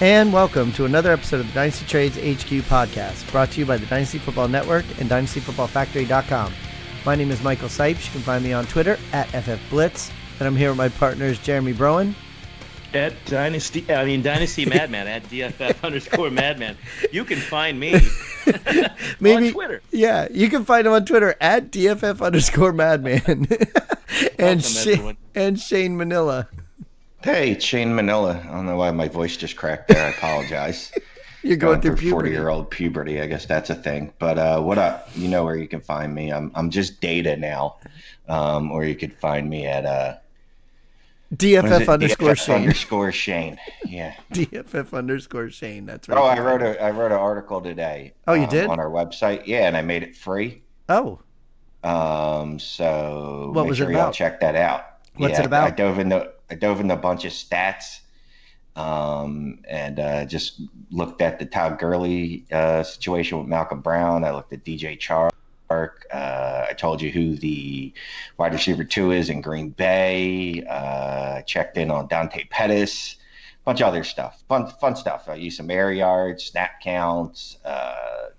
And welcome to another episode of the Dynasty Trades HQ podcast, brought to you by the Dynasty Football Network and DynastyFootballFactory.com. My name is Michael Cipes. You can find me on Twitter at FFBlitz, and I'm here with my partners Jeremy Browand. At Dynasty Madman, at DFF_Madman. You can find me on Twitter. Yeah, you can find him on Twitter at DFF_Madman. and Shane Manila. Hey, it's Shane Manila. I don't know why my voice just cracked there. I apologize. You're going through puberty. 40-year-old puberty. I guess that's a thing. But what up? You know where you can find me. I'm just Data now. Or you could find me at DFF_Shane. Yeah. DFF_Shane. That's right. Oh, I wrote an article today. Oh, you did? On our website. Yeah, and I made it free. Oh. So what make was sure it about? y'all check that out. What's it about? I dove into a bunch of stats, and just looked at the Todd Gurley situation with Malcolm Brown. I looked at DJ Chark. I told you who the wide receiver 2 is in Green Bay. Checked in on Dante Pettis. A bunch of other stuff. Fun stuff. I used some air yards, snap counts,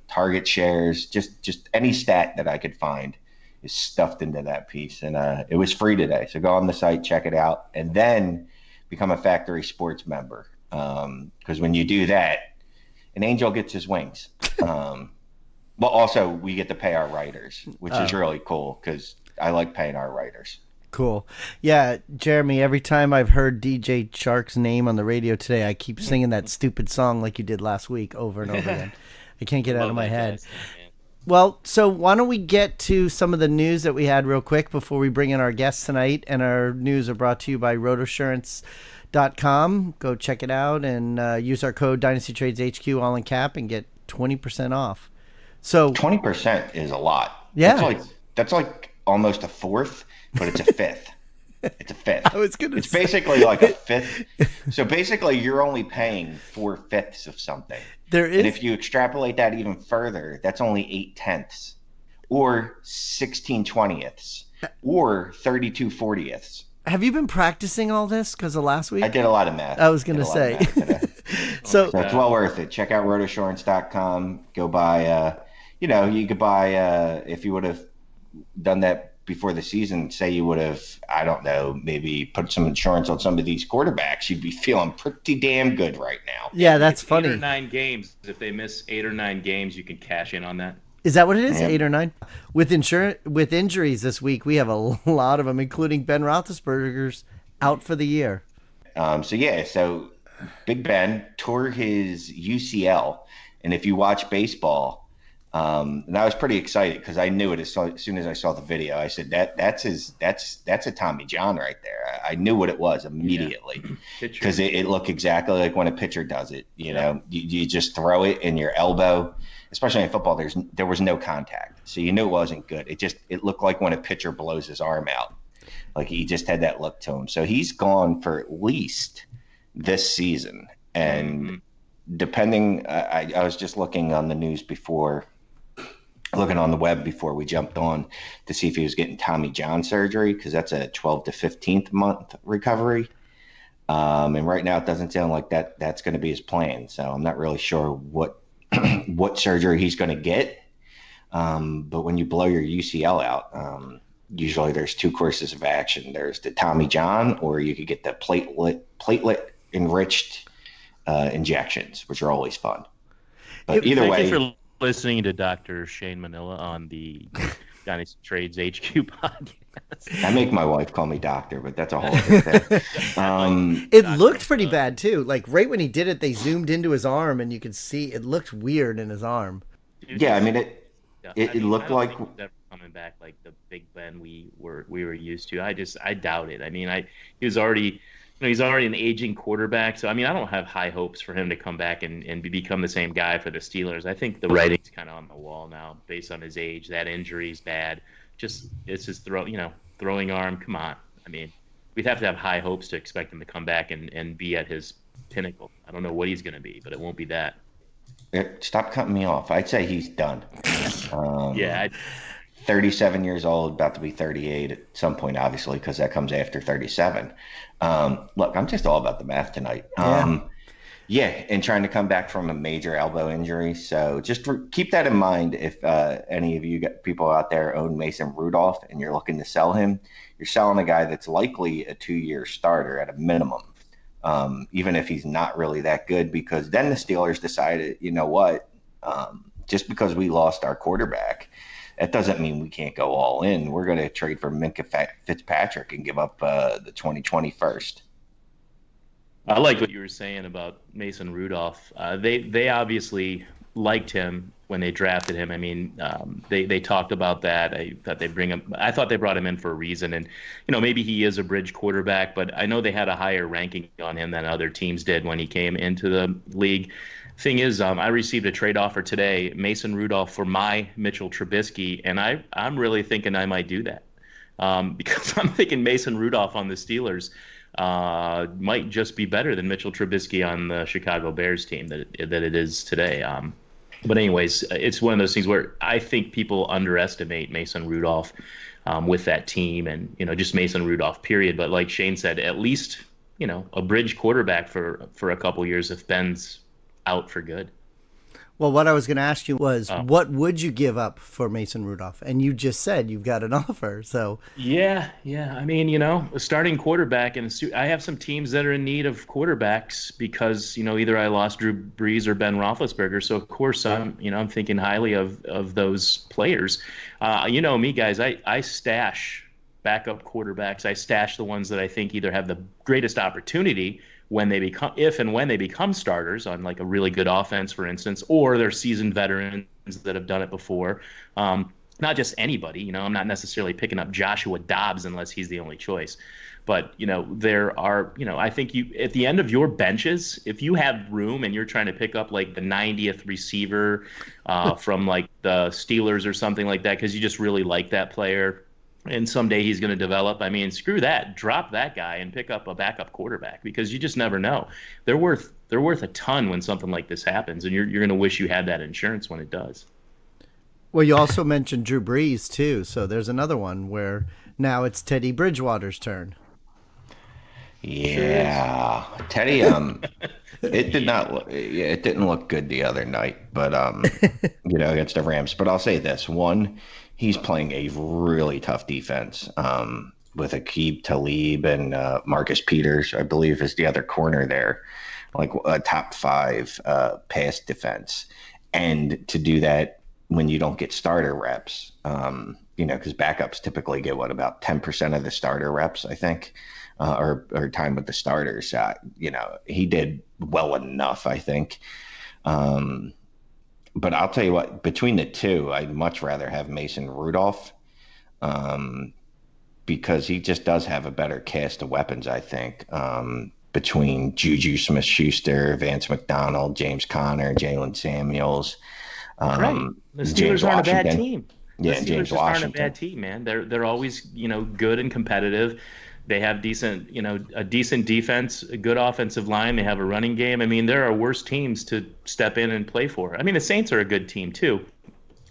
target shares, just any stat that I could find is stuffed into that piece, and it was free today. So go on the site, check it out, and then become a Factory Sports member. Because when you do that, an angel gets his wings. But also we get to pay our writers, which is really cool because I like paying our writers. Cool. Yeah, Jeremy, every time I've heard DJ Chark's name on the radio today, I keep singing that stupid song like you did last week over and over again. I can't get it out of my head. Well, so why don't we get to some of the news that we had real quick before we bring in our guests tonight. And our news are brought to you by rotosurance.com. Go check it out and use our code DynastyTradesHQ all in cap and get 20% off. So 20% is a lot. Yeah. That's like almost a fourth, but it's a fifth. It's a fifth. It's basically like a fifth. So basically you're only paying 4/5 of something. And if you extrapolate that even further, that's only 8/10 or 16/20 or 32/40. Have you been practicing all this because of last week? I did a lot of math. I was going to say. So it's well worth it. Check out rotosurance.com. Go buy, you could buy, if you would have done that before the season, say you would have, I don't know, maybe put some insurance on some of these quarterbacks, you'd be feeling pretty damn good right now. Yeah, that's funny. 8 or 9 games. If they miss 8 or 9 games, you can cash in on that. Is that what it is? Yeah. 8 or 9? With injuries this week, we have a lot of them, including Ben Roethlisberger's out for the year. So Big Ben tore his UCL, and if you watch baseball, and I was pretty excited because I knew it as soon as I saw the video. I said that's a Tommy John right there. I knew what it was immediately because it looked exactly like when a pitcher does it. You just throw it in your elbow. Especially in football, there was no contact, so you knew it wasn't good. It looked like when a pitcher blows his arm out, like he just had that look to him. So he's gone for at least this season, and depending, I was just looking on the news looking on the web before we jumped on to see if he was getting Tommy John surgery, because that's a 12 to 15th month recovery. And right now it doesn't sound like that's going to be his plan. So I'm not really sure what surgery he's going to get. But when you blow your UCL out, usually there's 2 courses of action. There's the Tommy John, or you could get the platelet enriched injections, which are always fun. But either way. Thank you for listening to Dr. Shane Manila on the Dynasty Trades HQ podcast. I make my wife call me doctor, but that's a whole other thing. It looked pretty bad too. Like right when he did it, they zoomed into his arm, and you could see it looked weird in his arm. Yeah, I mean it looked like coming back like the Big Ben we were used to. I doubt it. I mean, he was already. He's already an aging quarterback, so I mean, I don't have high hopes for him to come back and become the same guy for the Steelers. I think the writing's kind of on the wall now, based on his age. That injury's bad. It's his throwing arm. Come on, I mean, we'd have to have high hopes to expect him to come back and be at his pinnacle. I don't know what he's going to be, but it won't be that. Stop cutting me off. I'd say he's done. 37 years old, about to be 38 at some point, obviously, because that comes after 37. Look, I'm just all about the math tonight. Yeah, and trying to come back from a major elbow injury. So just keep that in mind if any of you people out there own Mason Rudolph and you're looking to sell him. You're selling a guy that's likely a 2-year starter at a minimum, even if he's not really that good, because then the Steelers decided, you know what, just because we lost our quarterback, that doesn't mean we can't go all in. We're going to trade for Minka Fitzpatrick and give up the 2020 first. I like what you were saying about Mason Rudolph. They obviously liked him when they drafted him. I mean, they talked about that. I thought they brought him in for a reason. And, maybe he is a bridge quarterback, but I know they had a higher ranking on him than other teams did when he came into the league. Thing is, I received a trade offer today, Mason Rudolph for my Mitchell Trubisky, and I'm really thinking I might do that because I'm thinking Mason Rudolph on the Steelers might just be better than Mitchell Trubisky on the Chicago Bears team that it is today. But anyways, it's one of those things where I think people underestimate Mason Rudolph with that team and, just Mason Rudolph, period. But like Shane said, at least, a bridge quarterback for a couple years if Ben's out for good. Well, what I was going to ask you was, what would you give up for Mason Rudolph? And you just said you've got an offer. So yeah. I mean, a starting quarterback, and I have some teams that are in need of quarterbacks because either I lost Drew Brees or Ben Roethlisberger. So of course I'm thinking highly of those players. Me, guys, I stash backup quarterbacks. I stash the ones that I think either have the greatest opportunity when they become starters on like a really good offense, for instance, or they're seasoned veterans that have done it before. Not just anybody, I'm not necessarily picking up Joshua Dobbs unless he's the only choice. But, there are, I think at the end of your benches, if you have room and you're trying to pick up like the 90th receiver from like the Steelers or something like that, because you just really like that player, and someday he's going to develop. I mean, screw that. Drop that guy and pick up a backup quarterback because you just never know. They're worth a ton when something like this happens, and you're going to wish you had that insurance when it does. Well, you also mentioned Drew Brees too, so there's another one where now it's Teddy Bridgewater's turn. Yeah, Teddy. It didn't look good the other night, but against the Rams. But I'll say this: one, he's playing a really tough defense with Aqib Talib and Marcus Peters, I believe, is the other corner there, like a top 5 pass defense. And to do that when you don't get starter reps, because backups typically get about 10% of the starter reps, I think, or time with the starters. He did well enough, I think. But I'll tell you what, between the two, I'd much rather have Mason Rudolph because he just does have a better cast of weapons, I think, between Juju Smith-Schuster, Vance McDonald, James Conner, Jalen Samuels. Right. The Steelers aren't a bad team. Yeah, the Steelers aren't a bad team, man. They're always, good and competitive. They have a decent defense, a good offensive line. They have a running game. I mean, there are worse teams to step in and play for. I mean, the Saints are a good team too,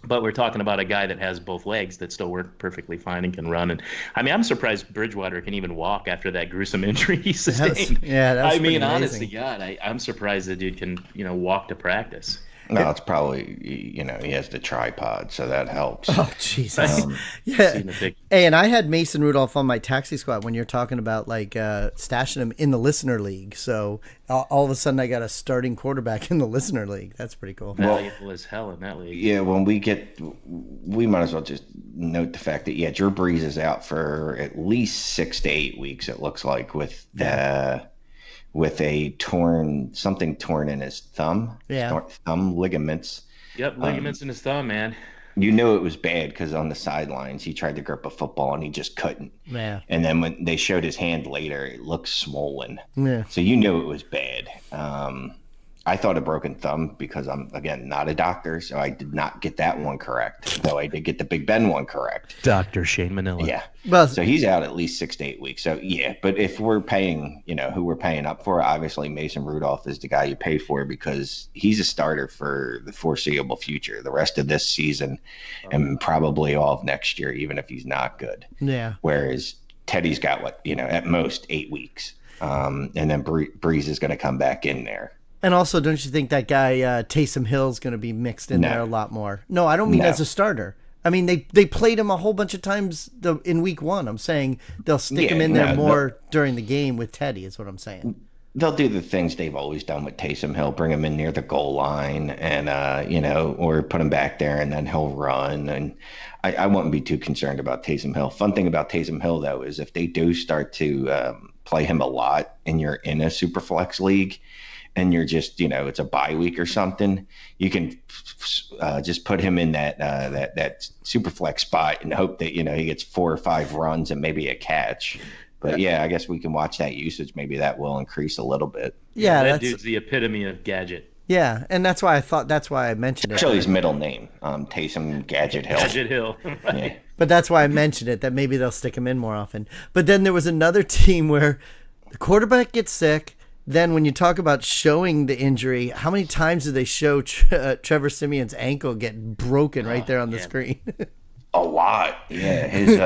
but we're talking about a guy that has both legs that still work perfectly fine and can run. And I mean, I'm surprised Bridgewater can even walk after that gruesome injury he sustained. I mean, honestly, God, I'm surprised the dude can, walk to practice. No, it's probably, he has the tripod, so that helps. Oh, Jesus. Yeah. Hey, and I had Mason Rudolph on my taxi squad when you're talking about like stashing him in the listener league. So all of a sudden I got a starting quarterback in the listener league. That's pretty cool. Valuable as hell in that league. Yeah, when we might as well just note the fact that, Drew Brees is out for at least 6 to 8 weeks, it looks like, with something torn in his thumb. Yeah. Thumb ligaments. Yep, ligaments in his thumb, man. You knew it was bad because on the sidelines he tried to grip a football and he just couldn't. Yeah. And then when they showed his hand later, it looked swollen. Yeah. So you knew it was bad. I thought a broken thumb because I'm, again, not a doctor, so I did not get that one correct, though I did get the Big Ben one correct. Dr. Shane Manila. Yeah. Well, so he's out at least 6 to 8 weeks. So, but if we're paying, who we're paying up for, obviously Mason Rudolph is the guy you pay for because he's a starter for the foreseeable future, the rest of this season and probably all of next year, even if he's not good. Yeah. Whereas Teddy's got at most 8 weeks. And then Breeze is going to come back in there. And also, don't you think that guy Taysom Hill's going to be mixed in there a lot more? No, I don't mean as a starter. I mean, they played him a whole bunch of times in week 1. I'm saying they'll stick him in there more during the game with Teddy is what I'm saying. They'll do the things they've always done with Taysom Hill, bring him in near the goal line and, or put him back there and then he'll run. And I wouldn't be too concerned about Taysom Hill. Fun thing about Taysom Hill, though, is if they do start to play him a lot and you're in a SuperFlex league and you're just, it's a bye week or something, you can just put him in that SuperFlex spot and hope that, he gets 4 or 5 runs and maybe a catch. But yeah, I guess we can watch that usage. Maybe that will increase a little bit. Yeah, that dude's the epitome of gadget. Yeah, and that's why I mentioned it. Actually, his middle name, Taysom Gadget Hill. Gadget Hill. Right. Yeah. But that's why I mentioned it, that maybe they'll stick him in more often. But then there was another team where the quarterback gets sick. Then when you talk about showing the injury, how many times did they show Trevor Simeon's ankle get broken right there on the screen? A lot. Yeah, his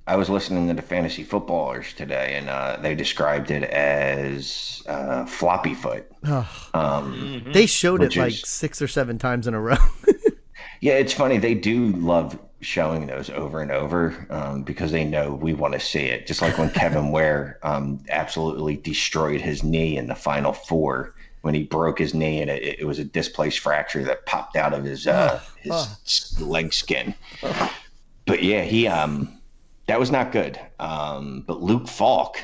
I was listening to the Fantasy Footballers today, and they described it as floppy foot. They showed it like 6 or 7 times in a row. Yeah, it's funny. They do love showing those over and over because they know we want to see it. Just like when Kevin Ware absolutely destroyed his knee in the Final Four when he broke his knee, and it was a displaced fracture that popped out of his leg skin. But yeah, that was not good. But Luke Falk,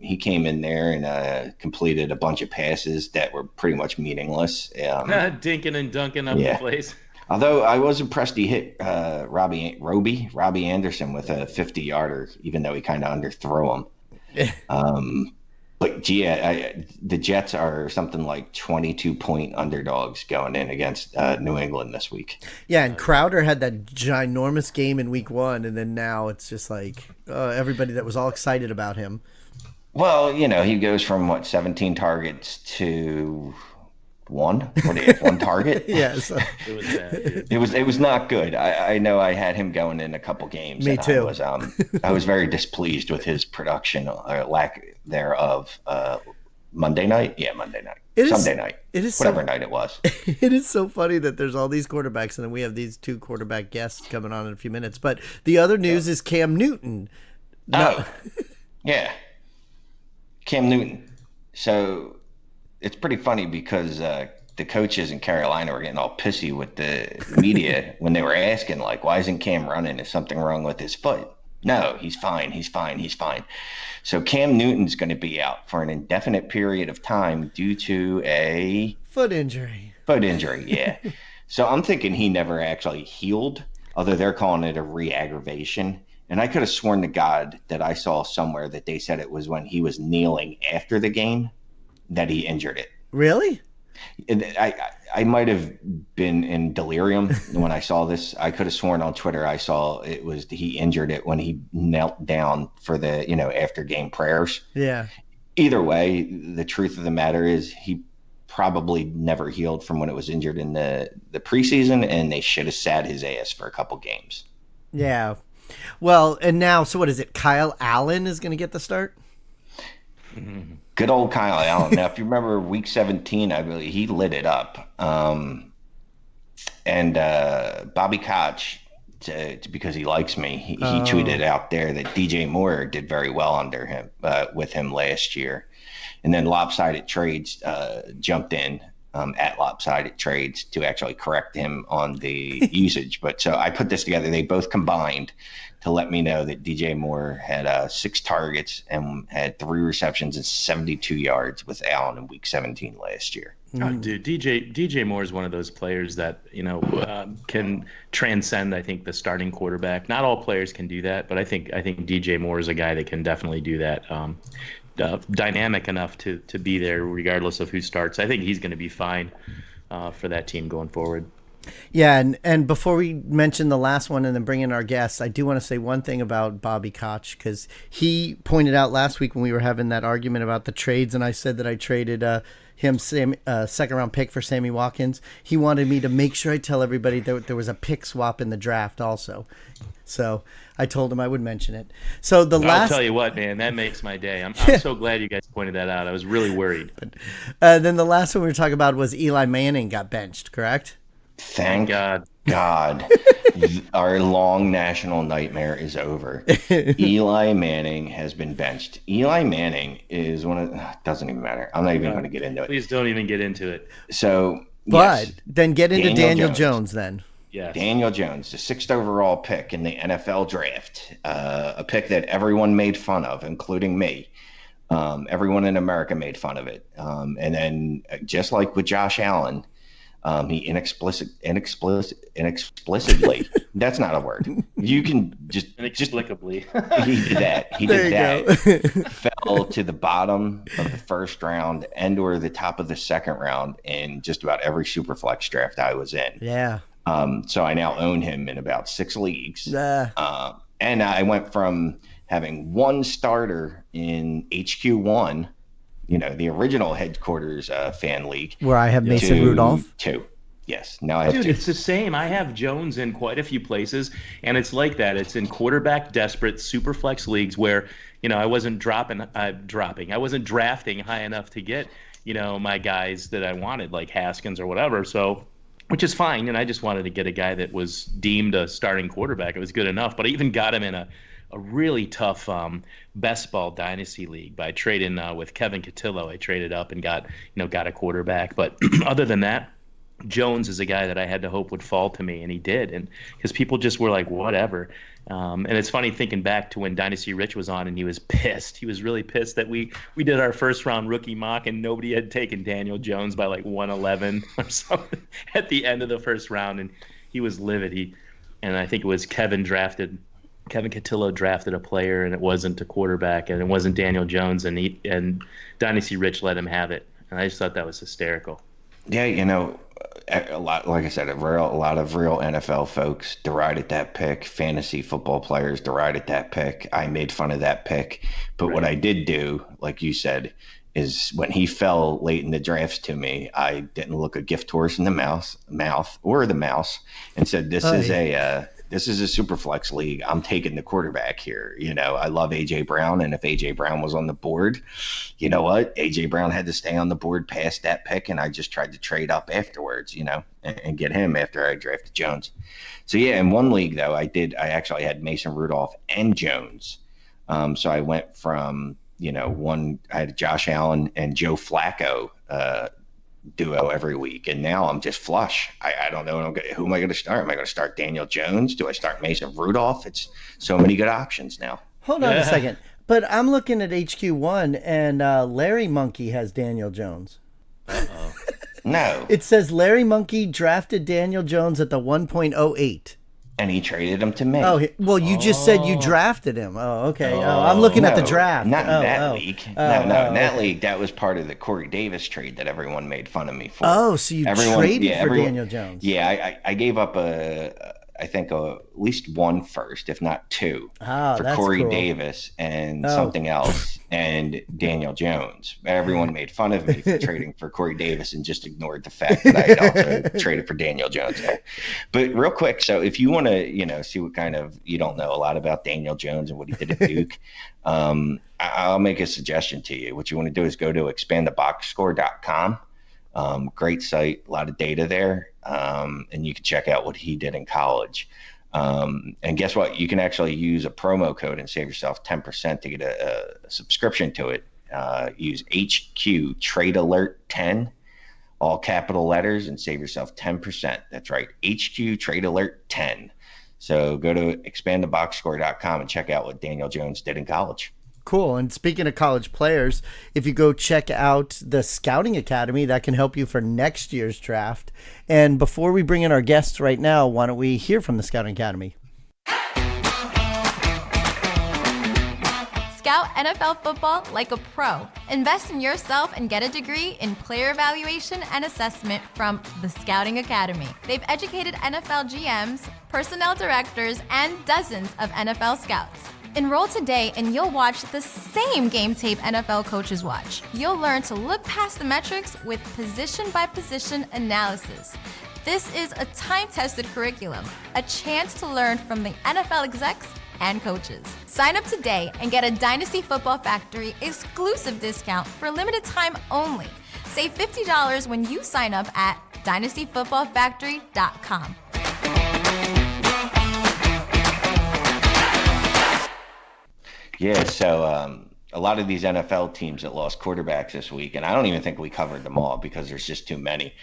he came in there and completed a bunch of passes that were pretty much meaningless. Dinking and dunking up the place. Although I was impressed he hit Robbie Anderson with a 50-yarder, even though he kind of underthrew him. But the Jets are something like 22-point underdogs going in against New England this week. Yeah, and Crowder had that ginormous game in week 1, and then now it's just like everybody that was all excited about him. Well, he goes from 17 targets to 1. What do you have, 1 target? Yeah, so. It was bad. It was not good. I know I had him going in a couple games. Me too. I was very displeased with his production or lack thereof. Monday night, Monday night, Sunday night, whatever night it was. It is so funny that there's all these quarterbacks, and then we have these 2 quarterback guests coming on in a few minutes. But the other news is Cam Newton. Yeah, Cam Newton. So. It's pretty funny because the coaches in Carolina were getting all pissy with the media when they were asking, like, why isn't Cam running? Is something wrong with his foot? No, he's fine. He's fine. He's fine. So Cam Newton's going to be out for an indefinite period of time due to a foot injury. Yeah. So I'm thinking he never actually healed, although they're calling it a re-aggravation. And I could have sworn to God that I saw somewhere that they said it was when he was kneeling after the game that he injured it. Really? I might have been in delirium when I saw this. I could have sworn on Twitter I saw it was he injured it when he knelt down for the after game prayers. Yeah. Either way, the truth of the matter is he probably never healed from when it was injured in the preseason, and they should have sat his ass for a couple games. Yeah. Well, and now, so what is it? Kyle Allen is going to get the start? Good old Kyle Allen. Now, if you remember week 17, I believe he lit it up. And Bobby Koch, because he likes me, he tweeted out there that DJ Moore did very well under him with him last year. And then Lopsided Trades jumped in at Lopsided Trades to actually correct him on the usage. But so I put this together. They both combined to let me know that DJ Moore had 6 targets and had 3 receptions and 72 yards with Allen in week 17 last year. Oh, dude, DJ Moore is one of those players that can transcend, I think, the starting quarterback. Not all players can do that, but I think DJ Moore is a guy that can definitely do that. Dynamic enough to be there regardless of who starts. I think he's going to be fine for that team going forward. Yeah, and before we mention the last one and then bring in our guests, I do want to say one thing about Bobby Koch, because he pointed out last week when we were having that argument about the trades, and I said that I traded him second round pick for Sammy Watkins. He wanted me to make sure I tell everybody that there was a pick swap in the draft also. So I told him I would mention it. So I'll tell you what, man, that makes my day. I'm so glad you guys pointed that out. I was really worried. Then the last one we were talking about was Eli Manning got benched, correct? Thank God. Our long national nightmare is over. Eli Manning has been benched. Eli Manning is doesn't even matter. I'm not even going to get into it. Please don't even get into it. So, but then get into Daniel Jones then. Yes. Daniel Jones, the 6th overall pick in the NFL draft, a pick that everyone made fun of, including me. Everyone in America made fun of it. And then, just like with Josh Allen, he inexplicably, that's not a word. You can just inexplicably. He did that. He did that. Fell to the bottom of the first round and or the top of the second round in just about every SuperFlex draft I was in. Yeah. So I now own him in about 6 leagues. And I went from having one starter in HQ1, the original headquarters fan league. Where I have Mason Rudolph? 2. Yes. Now I have 2. It's the same. I have Jones in quite a few places, and it's like that. It's in quarterback desperate SuperFlex leagues where, I wasn't drafting high enough to get, my guys that I wanted, like Haskins or whatever. So, which is fine. And I just wanted to get a guy that was deemed a starting quarterback. It was good enough. But I even got him in a really tough best ball dynasty league by trading with Kevin Cotillo. I traded up and got a quarterback. But other than that, Jones is a guy that I had to hope would fall to me, and he did. And because people just were like, whatever. And it's funny thinking back to when Dynasty Rich was on, and he was pissed. He was really pissed that we did our first round rookie mock, and nobody had taken Daniel Jones by like 111 or something at the end of the first round, and he was livid. And I think it was Kevin Cotillo drafted a player, and it wasn't a quarterback, and it wasn't Daniel Jones, and Dynasty Rich let him have it. And I just thought that was hysterical. Yeah, a lot, like I said, a lot of real NFL folks derided that pick. Fantasy football players derided that pick. I made fun of that pick. But What I did do, like you said, is when he fell late in the drafts to me, I didn't look a gift horse in the mouth and said, this is a SuperFlex league. I'm taking the quarterback here. I love AJ Brown, and if AJ Brown was on the board, you know what? AJ Brown had to stay on the board past that pick, and I just tried to trade up afterwards, and get him after I drafted Jones. So yeah, in one league though, I actually had Mason Rudolph and Jones. So I went from I had Josh Allen and Joe Flacco duo every week, and now I'm just flush. I don't know who am I going to start. Am I going to start Daniel Jones? Do I start Mason Rudolph? It's so many good options now. Hold on a second, but I'm looking at HQ1, and Larry Monkey has Daniel Jones. Uh-oh. No, it says Larry Monkey drafted Daniel Jones at the 1.08. And he traded him to me. Oh, well, you just said you drafted him. Oh, okay. I'm looking at the draft. Not in that league. In that league, that was part of the Corey Davis trade that everyone made fun of me for. Oh, so you traded for Daniel Jones. Yeah, I gave up I think at least one first, if not two, for Corey Davis and something else, and Daniel Jones. Everyone made fun of me for trading for Corey Davis and just ignored the fact that I had also traded for Daniel Jones there. But real quick, so if you want to, see what kind of, you don't know a lot about Daniel Jones and what he did at Duke, I'll make a suggestion to you. What you want to do is go to expandtheboxscore.com. Great site, a lot of data there, and you can check out what he did in college. And guess what? You can actually use a promo code and save yourself 10% to get a subscription to it. Use HQ Trade Alert 10, all capital letters, and save yourself 10%. That's right, HQ Trade Alert 10. So go to expandtheboxscore.com and check out what Daniel Jones did in college. Cool. And speaking of college players, if you go check out the Scouting Academy, that can help you for next year's draft. And before we bring in our guests right now, why don't we hear from the Scouting Academy? Scout NFL football like a pro. Invest in yourself and get a degree in player evaluation and assessment from the Scouting Academy. They've educated NFL GMs, personnel directors, and dozens of NFL scouts. Enroll today and you'll watch the same game tape NFL coaches watch. You'll learn to look past the metrics with position-by-position analysis. This is a time-tested curriculum, a chance to learn from the NFL execs and coaches. Sign up today and get a Dynasty Football Factory exclusive discount for a limited time only. Save $50 when you sign up at dynastyfootballfactory.com. Yeah, so a lot of these NFL teams that lost quarterbacks this week, and I don't even think we covered them all because there's just too many.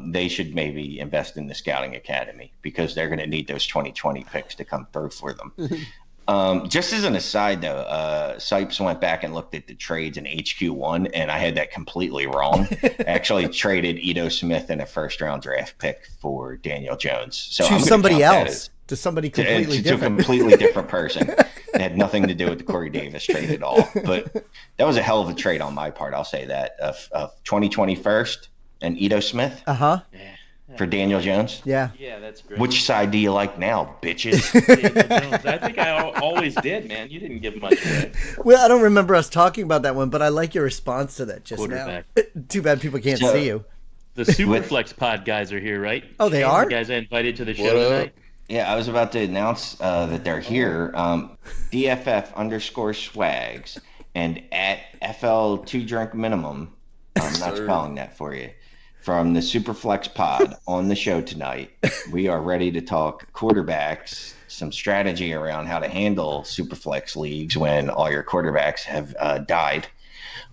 They should maybe invest in the scouting academy because they're going to need those 2020 picks to come through for them. Just as an aside, though, Cipes went back and looked at the trades in HQ1, and I had that completely wrong. I actually traded Ito Smith and a first-round draft pick for Daniel Jones. So to somebody else, to somebody completely different. To a completely different person. It had nothing to do with the Corey Davis trade at all. But that was a hell of a trade on my part, I'll say that. Of 2020 first and Ito Smith for Daniel Jones. Yeah, that's great. Which side do you like now, bitches? Daniel Jones. I think I always did, man. You didn't give much away. Well, I don't remember us talking about that one, but I like your response to that just now. Too bad people can't see you. The SuperFlex Pod guys are here, right? Oh, they are? The guys I invited to the show tonight. Yeah, I was about to announce that they're here. DFF_swags and at FL2drinkminimum. I'm not spelling that for you. From the SuperFlex Pod on the show tonight, we are ready to talk quarterbacks, some strategy around how to handle SuperFlex leagues when all your quarterbacks have died.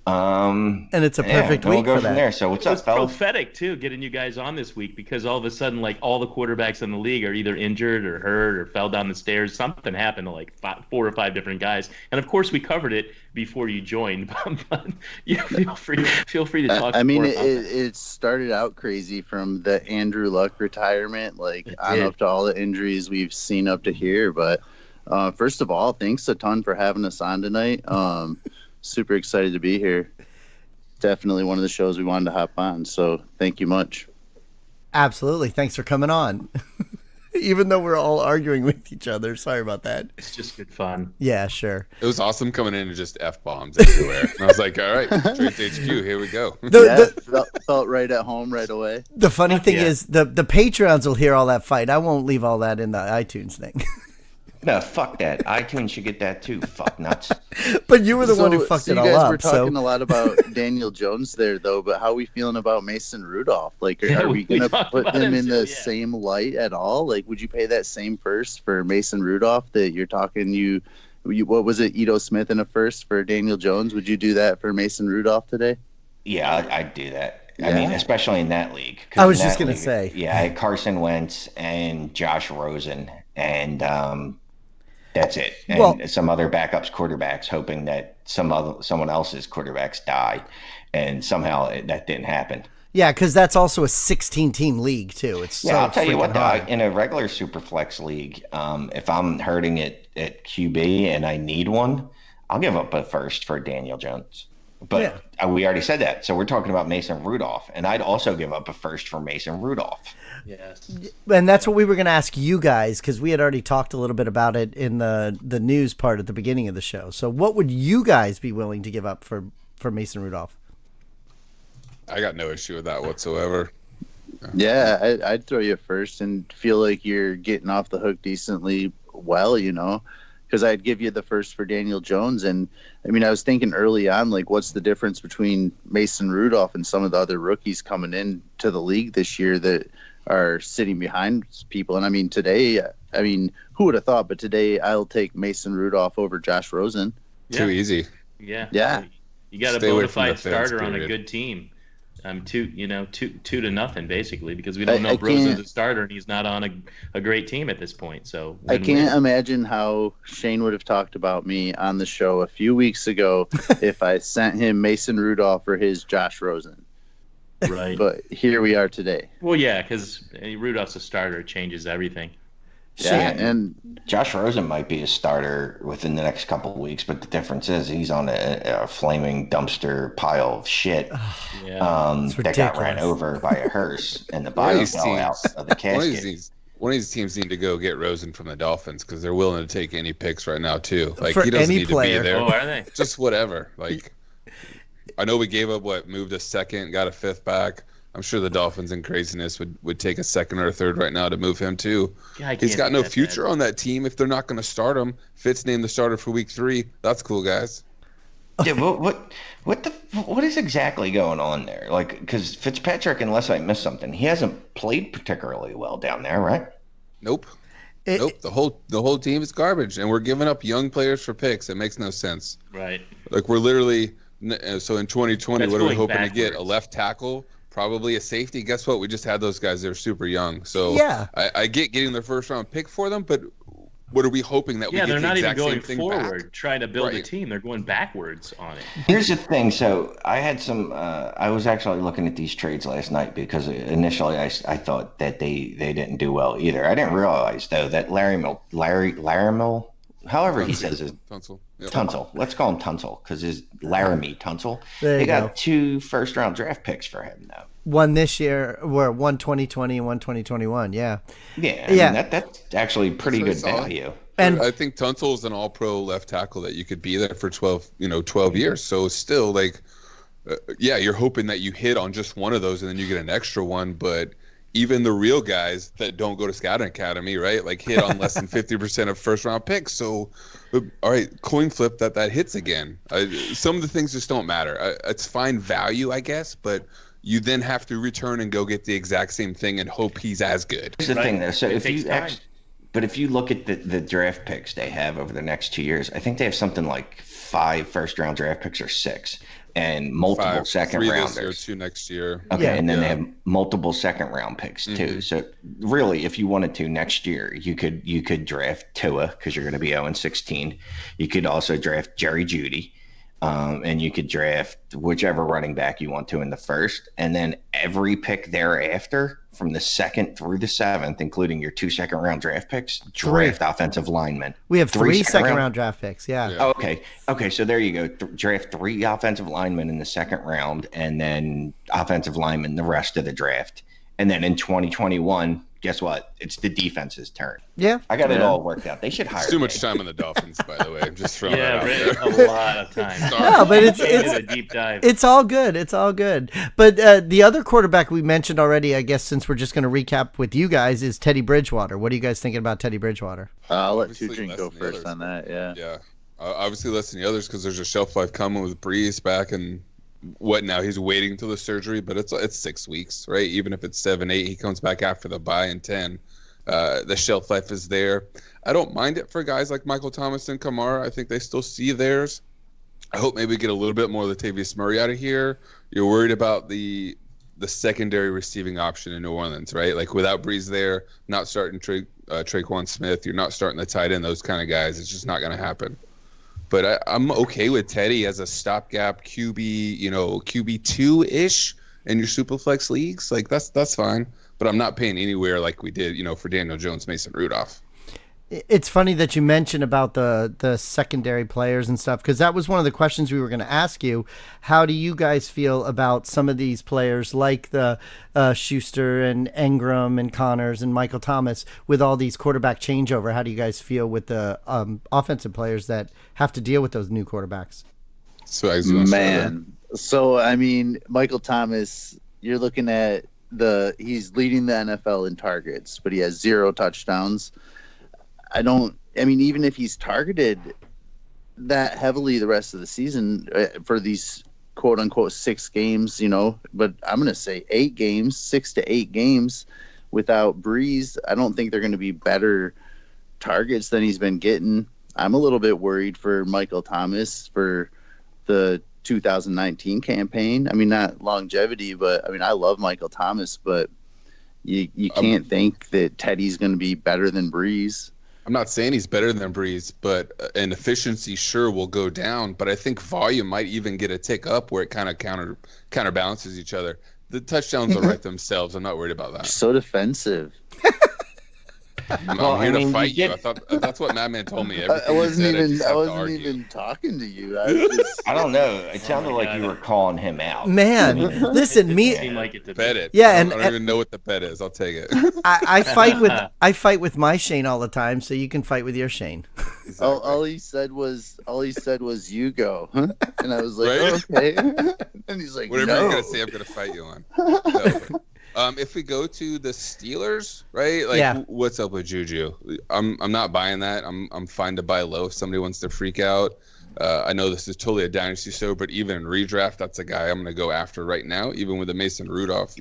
And it's a perfect week we'll go for from that. there. So what's up, fellas? Prophetic too, getting you guys on this week because all of a sudden, like all the quarterbacks in the league are either injured or hurt or fell down the stairs. Something happened to like 4 or 5 different guys, and of course we covered it before you joined. But you feel free to talk. I mean, it started out crazy from the Andrew Luck retirement, like on up to all the injuries we've seen up to here. But first of all, thanks a ton for having us on tonight. Super excited to be here. Definitely one of the shows we wanted to hop on, so thank you much. Absolutely. Thanks for coming on. Even though we're all arguing with each other. Sorry about that. It's just good fun. Yeah, sure. It was awesome coming in and just F-bombs everywhere. And I was like, all right, Trades HQ, here we go. Felt right at home right away. The funny thing is the Patreons will hear all that fight. I won't leave all that in the iTunes thing. No, fuck that. iTunes should get that too. Fuck nuts. But you were the one who fucked it all up. You guys were talking a lot about Daniel Jones there, though. But how are we feeling about Mason Rudolph? Like, are we going to put them in the same light at all? Like, would you pay that same first for Mason Rudolph that you're talking? You what was it? Ito Smith in a first for Daniel Jones. Would you do that for Mason Rudolph today? Yeah, I'd do that. Yeah. I mean, especially in that league. I was just going to say. Yeah, I had Carson Wentz and Josh Rosen, and that's it. And some other quarterbacks, hoping that someone else's quarterbacks die, and somehow that didn't happen. Yeah, because that's also a 16-team league too. It's I'll tell you what, though, in a regular SuperFlex league, if I'm hurting at QB and I need one, I'll give up a first for Daniel Jones. But we already said that, so we're talking about Mason Rudolph, and I'd also give up a first for Mason Rudolph. Yes. And that's what we were going to ask you guys, because we had already talked a little bit about it in the news part at the beginning of the show. So what would you guys be willing to give up for Mason Rudolph? I got no issue with that whatsoever. Yeah, I'd throw you first and feel like you're getting off the hook decently well, because I'd give you the first for Daniel Jones. And I mean, I was thinking early on, like, what's the difference between Mason Rudolph and some of the other rookies coming in to the league this year that are sitting behind people? And I mean, today, who would have thought? But today, I'll take Mason Rudolph over Josh Rosen. Too easy. Yeah. You got a Stay bona fide starter on a good team. 2-0 basically, because we don't know if Rosen's a starter and he's not on a great team at this point. So I can't imagine how Shane would have talked about me on the show a few weeks ago if I sent him Mason Rudolph for his Josh Rosen. Right. But here we are today. Well, yeah, because Rudolph's a starter. It changes everything. Yeah, and Josh Rosen might be a starter within the next couple of weeks, but the difference is he's on a flaming dumpster pile of shit that got ran over by a hearse, and the body fell out of the casket. One of these teams need to go get Rosen from the Dolphins because they're willing to take any picks right now too. Like For he doesn't any need player. to be there. Oh, are they? Just whatever. Like I know we gave up moved a second, got a fifth back. I'm sure the Dolphins in craziness would take a second or a third right now to move him too. Yeah, He's got no future on that team if they're not going to start him. Fitz named the starter for week 3. That's cool, guys. Yeah, what is exactly going on there? Like, because Fitzpatrick, unless I missed something, he hasn't played particularly well down there, right? Nope. Nope. The whole team is garbage, and we're giving up young players for picks. It makes no sense. Right. Like we're literally so in 2020, That's what are we going hoping to get? A backwards. left tackle, probably a safety. Guess what? We just had those guys. They're super young. So Yeah. I get getting their first round pick for them, but what are we hoping that we Yeah, get they're the not even exact same going thing forward back? trying to build a Right. team. They're going backwards on it. Here's the thing. So I had some. I was actually looking at these trades last night because initially I thought that they didn't do well either. I didn't realize though that Laramie, however he says his Tunsil. Yep. Tunsil. Let's call him Tunsil because his Laramie Tunsil. There They you got go. 2 first-round draft picks for him though. One this year, or one 2020 and one 2021. Yeah. Yeah, I Yeah. mean, that's actually pretty good That's solid. value. And I think Tunsil is an all-pro left tackle that you could be there for 12 years. So still, like, yeah, you're hoping that you hit on just one of those and then you get an extra one. But even the real guys that don't go to Scouting Academy, right, like hit on less than 50% of first-round picks. So, all right, coin flip that hits again. Some of the things just don't matter. It's fine value, I guess, but you then have to return and go get the exact same thing and hope he's as good. Here's the Right. thing though. So It if takes you time. but if you look at the draft picks they have over the next 2 years, I think they have something like 5 first-round draft picks or 6, and multiple 5, second 3 rounders. this year, 2 next year. Okay, Yeah. and then they Yeah. have multiple second-round picks too. Mhm. So really, if you wanted to next year, you could draft Tua because you're going to be 0-16. You could also draft Jerry Jeudy, and you could draft whichever running back you want to in the first, and then every pick thereafter, from the 2nd through the 7th, including your 2 second-round draft picks, draft offensive linemen. we have 3 second second round- round draft picks. Yeah. Yeah. Oh, okay. So there you go. Draft 3 offensive linemen in the 2nd round, and then offensive linemen the rest of the draft. And then in 2021, guess what? It's the defense's turn. Yeah. I got it Yeah. all worked out. They should hire It's too me. much time on the Dolphins, by the way. I'm just throwing Yeah, that Rick, out a there. lot of time. Sorry. No, but it's Did a deep dive. It's all good. It's all good. But the other quarterback we mentioned already, I guess, since we're just going to recap with you guys, is Teddy Bridgewater. What are you guys thinking about Teddy Bridgewater? I'll let Obviously Two-Drink less go than the first others. on that. Yeah. Yeah. Obviously less than the others because there's a shelf life coming with Breeze back and what now? He's waiting till the surgery, but it's 6 weeks, right? Even if it's 7, 8, he comes back after the bye in 10. The shelf life is there. I don't mind it for guys like Michael Thomas and Kamara. I think they still see theirs. I hope maybe we get a little bit more Latavius Murray out of here. You're worried about the secondary receiving option in New Orleans, right? Like without Breeze there, not starting Traquan Smith, you're not starting the tight end, those kind of guys. It's just not going to happen. But I'm okay with Teddy as a stopgap QB, QB2-ish in your SuperFlex leagues. Like that's fine. But I'm not paying anywhere like we did, for Daniel Jones, Mason Rudolph. It's funny that you mentioned about the secondary players and stuff, because that was one of the questions we were going to ask you. How do you guys feel about some of these players like the Schuster and Engram and Connors and Michael Thomas with all these quarterback changeover? How do you guys feel with the offensive players that have to deal with those new quarterbacks? So as you wanna start there? Man. So, I mean, Michael Thomas, you're looking at he's leading the NFL in targets, but he has 0 touchdowns. Even if he's targeted that heavily the rest of the season for these quote unquote 6 games, but I'm going to say 8 games, 6 to 8 games without Breeze, I don't think they're going to be better targets than he's been getting. I'm a little bit worried for Michael Thomas for the 2019 campaign. I mean, not longevity, but I love Michael Thomas, but you can't think that Teddy's going to be better than Breeze. I'm not saying he's better than Breeze, but an efficiency sure will go down. But I think volume might even get a tick up where it kind of counterbalances each other. The touchdowns will write themselves. I'm not worried about that. So defensive. I'm here to fight you. I thought that's what Madman told me. I wasn't even talking to you. I don't know. It sounded like you were calling him out. Man, listen, me. Like it bet it. Yeah, I don't even know what the bet is. I'll take it. I fight with my Shane all the time, so you can fight with your Shane. Exactly. All he said was you go, huh? And I was like, right? Oh, okay. And he's like, whatever no. you're gonna say, I'm gonna fight you on. No. If we go to the Steelers, right? Like, what's up with Juju? I'm not buying that. I'm fine to buy low if somebody wants to freak out. I know this is totally a dynasty show, but even in redraft, that's a guy I'm going to go after right now, even with the Mason Rudolph,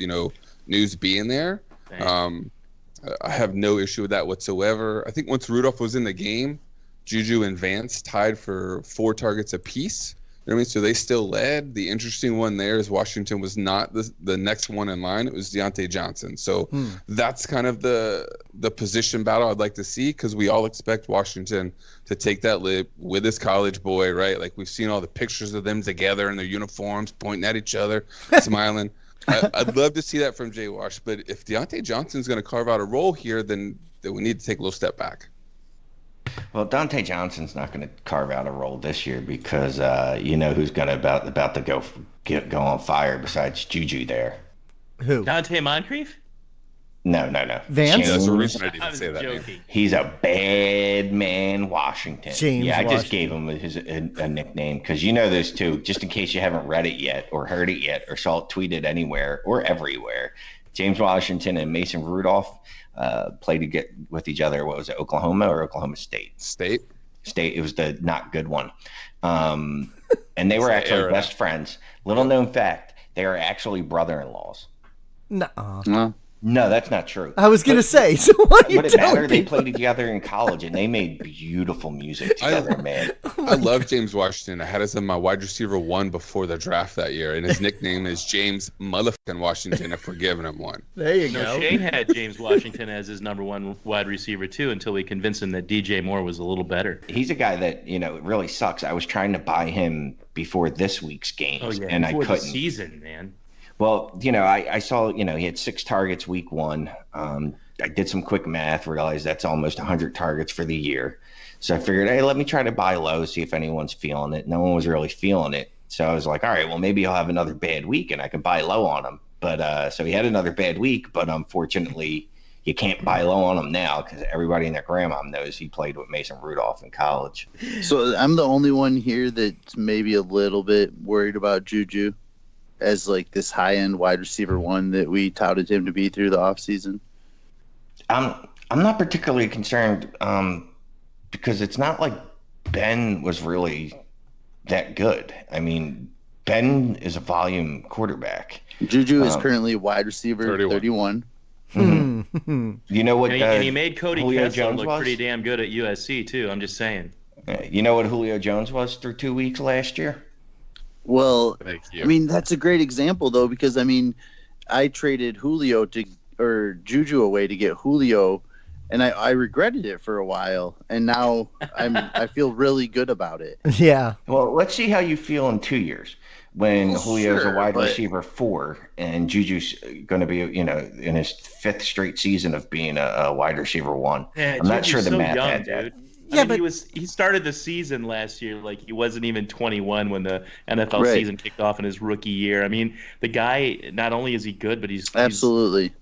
news being there. I have no issue with that whatsoever. I think once Rudolph was in the game, Juju and Vance tied for 4 targets apiece. You know what I mean? So they still led. The interesting one there is Washington was not the next one in line. It was Deontay Johnson. So that's kind of the position battle I'd like to see, because we all expect Washington to take that lip with his college boy, right? Like, we've seen all the pictures of them together in their uniforms, pointing at each other, smiling. I'd love to see that from Jay Wash. But if Deontay Johnson's going to carve out a role here, then we need to take a little step back. Well, Deontay Johnson's not going to carve out a role this year because who's going to about to go on fire besides Juju there? Who? Dante Moncrief? No. Vance? That's the reason I didn't say that. Joking. He's a bad man, Washington. James I Washington. just gave him a nickname because those two, just in case you haven't read it yet or heard it yet or saw it tweeted anywhere or everywhere. James Washington and Mason Rudolph played to get with each other. What was it, Oklahoma or Oklahoma State? State. It was the not good one. And they were actually best friends. Little known fact, they are actually brother-in-laws. No. No, that's not true. I was going to say, so what are you Would it telling matter? They people? played together in college, and they made beautiful music together, man. I love James Washington. I had us in my wide receiver 1 before the draft that year, and his nickname is James Motherfucking Washington, if we're giving him one. There you go. Shane had James Washington as his number 1 wide receiver, too, until we convinced him that DJ Moore was a little better. He's a guy that, it really sucks. I was trying to buy him before this week's games, and I couldn't. The season, man. Well, I saw, he had 6 targets week 1. I did some quick math, realized that's almost 100 targets for the year. So I figured, hey, let me try to buy low, see if anyone's feeling it. No one was really feeling it. So I was like, all right, well, maybe he'll have another bad week and I can buy low on him. But so he had another bad week, but unfortunately, you can't buy low on him now because everybody and their grandma knows he played with Mason Rudolph in college. So I'm the only one here that's maybe a little bit worried about Juju as like this high-end wide receiver 1 that we touted him to be through the offseason? I'm not particularly concerned because it's not like Ben was really that good. I mean, Ben is a volume quarterback. Juju is currently wide receiver 31. Mm-hmm. You know what? And he made Cody Julio Kessler Jones look was? pretty damn good at USC, too. I'm just saying. You know what Julio Jones was through 2 weeks last year? Well, Thank you. I mean, that's a great example, though, because, I mean, I traded Juju away to get Julio, and I regretted it for a while, and now I feel really good about it. Yeah. Well, let's see how you feel in 2 years when Julio's a wide but- receiver 4 and Juju's going to be, in his 5th straight season of being a wide receiver 1. Yeah, I'm not Juju's sure the so math young, adds up. dude. Yeah, I mean, but he started the season last year like he wasn't even 21 when the NFL Right. season kicked off in his rookie year. I mean, the guy, not only is he good, but he's Absolutely.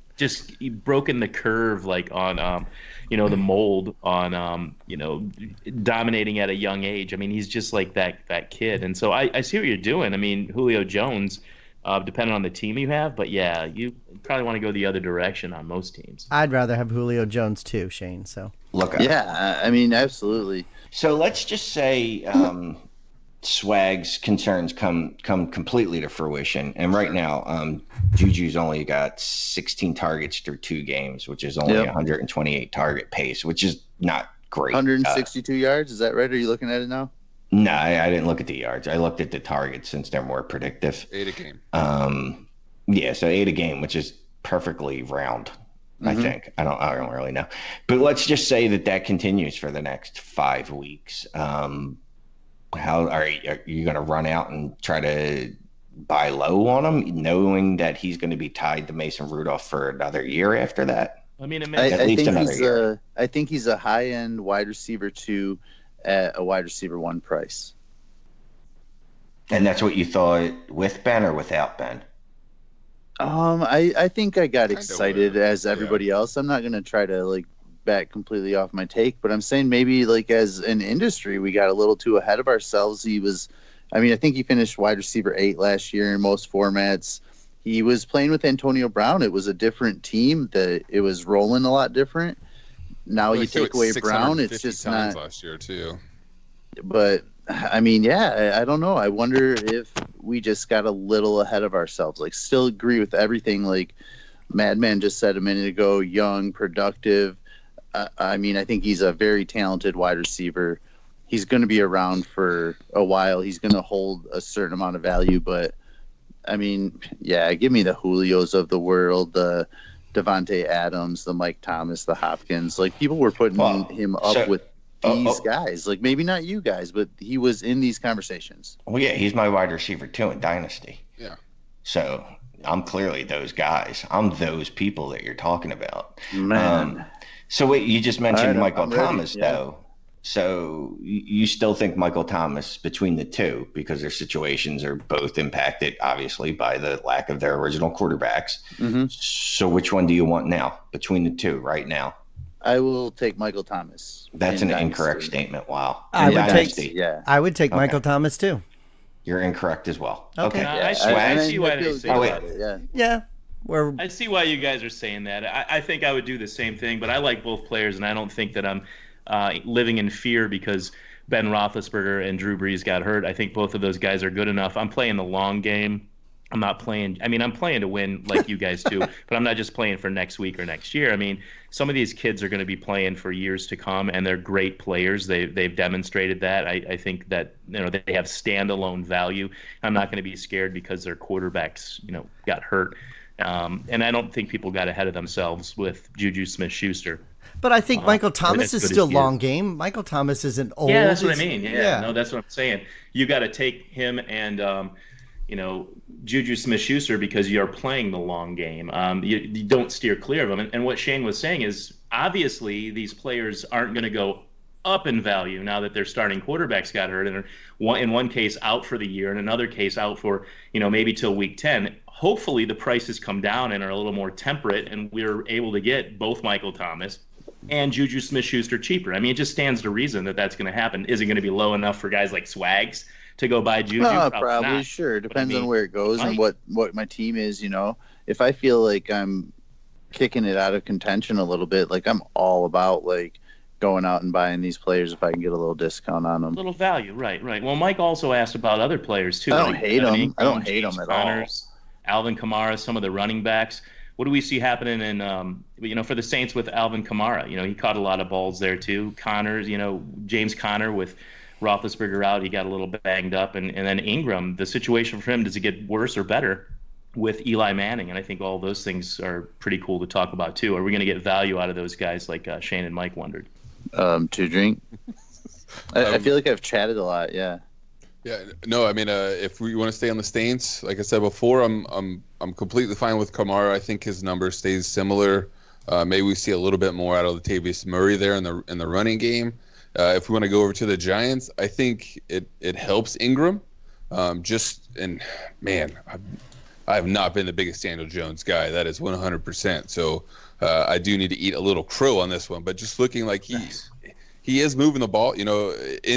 he broken the curve like on the mold on dominating at a young age. I mean, he's just like that kid. And so I see what you're doing. I mean, Julio Jones, depending on the team you have, but yeah, you probably want to go the other direction on most teams. I'd rather have Julio Jones too, Shane. So Look up. Yeah, I mean, absolutely. So let's just say Swag's concerns come completely to fruition. And right now, Juju's only got 16 targets through 2 games, which is only 128 target pace, which is not great. 162 yards, is that right? Are you looking at it now? No, I didn't look at the yards. I looked at the targets since they're more predictive. 8 a game. Yeah, so 8 a game, which is perfectly round. I think. I don't really know. But let's just say that continues for the next 5 weeks. How are you going to run out and try to buy low on him, knowing that he's going to be tied to Mason Rudolph for another year after that? I mean, it I makes think he's a high-end wide receiver 2 at a wide receiver 1 price. And that's what you thought with Ben or without Ben? I think I got excited aware. as everybody else. I'm not gonna try to like back completely off my take, but I'm saying maybe like as an industry we got a little too ahead of ourselves. I think he finished wide receiver 8 last year in most formats. He was playing with Antonio Brown. It was a different team. It was rolling a lot different. Now you take away Brown, it's just not last year too. But I mean, yeah, I don't know. I wonder if we just got a little ahead of ourselves. Like, still agree with everything like Madman just said a minute ago. Young, productive. I mean, I think he's a very talented wide receiver. He's going to be around for a while. He's going to hold a certain amount of value. But I mean, yeah, give me the Julios of the world, the Devontae Adams, the Mike Thomas, the Hopkins. Like, people were putting him up with these guys. Like, maybe not you guys, but he was in these conversations. Well, yeah, he's my wide receiver too in Dynasty. Yeah. So I'm clearly those guys. I'm those people that you're talking about. Man. So wait, you just mentioned Michael Thomas, yeah. though. So you still think Michael Thomas between the two, because their situations are both impacted, obviously, by the lack of their original quarterbacks. Mm-hmm. So which one do you want now between the two right now? I will take Michael Thomas. That's an incorrect statement. Wow. I would take Okay. Michael Thomas too. You're incorrect as well. Okay. I see why they say that. Yeah. I see why you guys are saying that. I think I would do the same thing, but I like both players, and I don't think that I'm living in fear because Ben Roethlisberger and Drew Brees got hurt. I think both of those guys are good enough. I'm playing the long game. I'm not playing. I mean, I'm playing to win like you guys do, but I'm not just playing for next week or next year. I mean, some of these kids are going to be playing for years to come, and they're great players. They've demonstrated that. I think that they have standalone value. I'm not going to be scared because their quarterbacks got hurt, and I don't think people got ahead of themselves with Juju Smith-Schuster. But I think Michael Thomas is still long game. Michael Thomas isn't old. Yeah, that's what I mean. Yeah, no, that's what I'm saying. You got to take him and Juju Smith-Schuster because you're playing the long game. You don't steer clear of them. And what Shane was saying is obviously these players aren't going to go up in value now that their starting quarterbacks got hurt and are in one case out for the year and another case out for maybe till week 10. Hopefully the prices come down and are a little more temperate, and we're able to get both Michael Thomas and Juju Smith-Schuster cheaper. I mean, it just stands to reason that that's going to happen. Is it going to be low enough for guys like Swags to go buy Juju? Probably not. Sure. Depends on where it goes and what my team is. If I feel like I'm kicking it out of contention a little bit, like I'm all about like going out and buying these players if I can get a little discount on them. A little value, right. Well, Mike also asked about other players too. I don't hate them. I don't hate them at all. Alvin Kamara, some of the running backs. What do we see happening in, for the Saints with Alvin Kamara? He caught a lot of balls there too. Connors, James Conner with Roethlisberger out, he got a little banged up. And then Ingram, the situation for him, does it get worse or better with Eli Manning? And I think all those things are pretty cool to talk about too. Are we going to get value out of those guys like Shane and Mike wondered? To drink. I feel like I've chatted a lot, yeah. Yeah, no, I mean, if we want to stay on the Saints, like I said before, I'm completely fine with Kamara. I think his number stays similar. Maybe we see a little bit more out of Latavius Murray there in the running game. If we want to go over to the Giants, I think it helps Ingram. I have not been the biggest Daniel Jones guy. That is 100%. So I do need to eat a little crow on this one. But just looking like he is moving the ball, in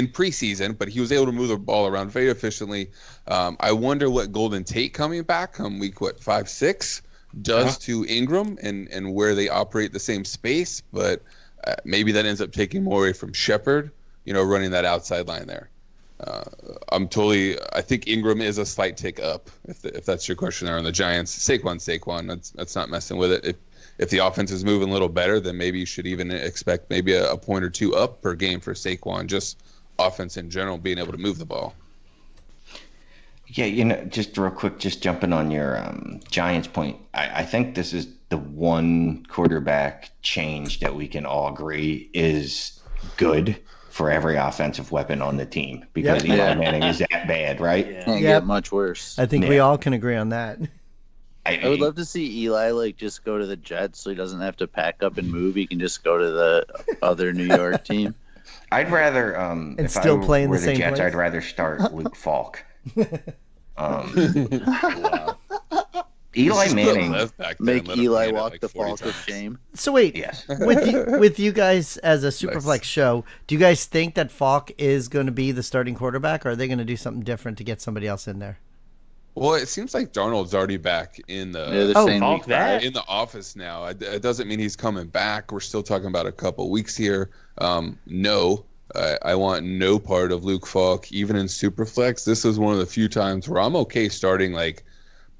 preseason, but he was able to move the ball around very efficiently. I wonder what Golden Tate coming back come week 5, 6 does to Ingram and where they operate the same space. But maybe that ends up taking more away from Shepard, running that outside line there. I think Ingram is a slight tick up, if that's your question there on the Giants. Saquon, that's not messing with it. If the offense is moving a little better, then maybe you should even expect maybe a point or two up per game for Saquon, just offense in general, being able to move the ball. Yeah, just real quick, just jumping on your Giants point, I think this is the one quarterback change that we can all agree is good for every offensive weapon on the team, because Eli Manning is that bad, right? Can't get much worse. I think we all can agree on that. I would love to see Eli like just go to the Jets, so he doesn't have to pack up and move. He can just go to the other New York team. I'd rather if still I play in were the the same Jets, place? I'd rather start Luke Falk. Wow. Eli Manning. Make Eli walk the Falk of shame. So wait, Yes. with you guys as a Superflex show, do you guys think that Falk is going to be the starting quarterback, or are they going to do something different to get somebody else in there? Well, it seems like Darnold's already back in the They're saying Falk week that? 5. in the office now. It doesn't mean he's coming back. We're still talking about a couple weeks here. No, I want no part of Luke Falk, even in Superflex. This is one of the few times where I'm okay starting like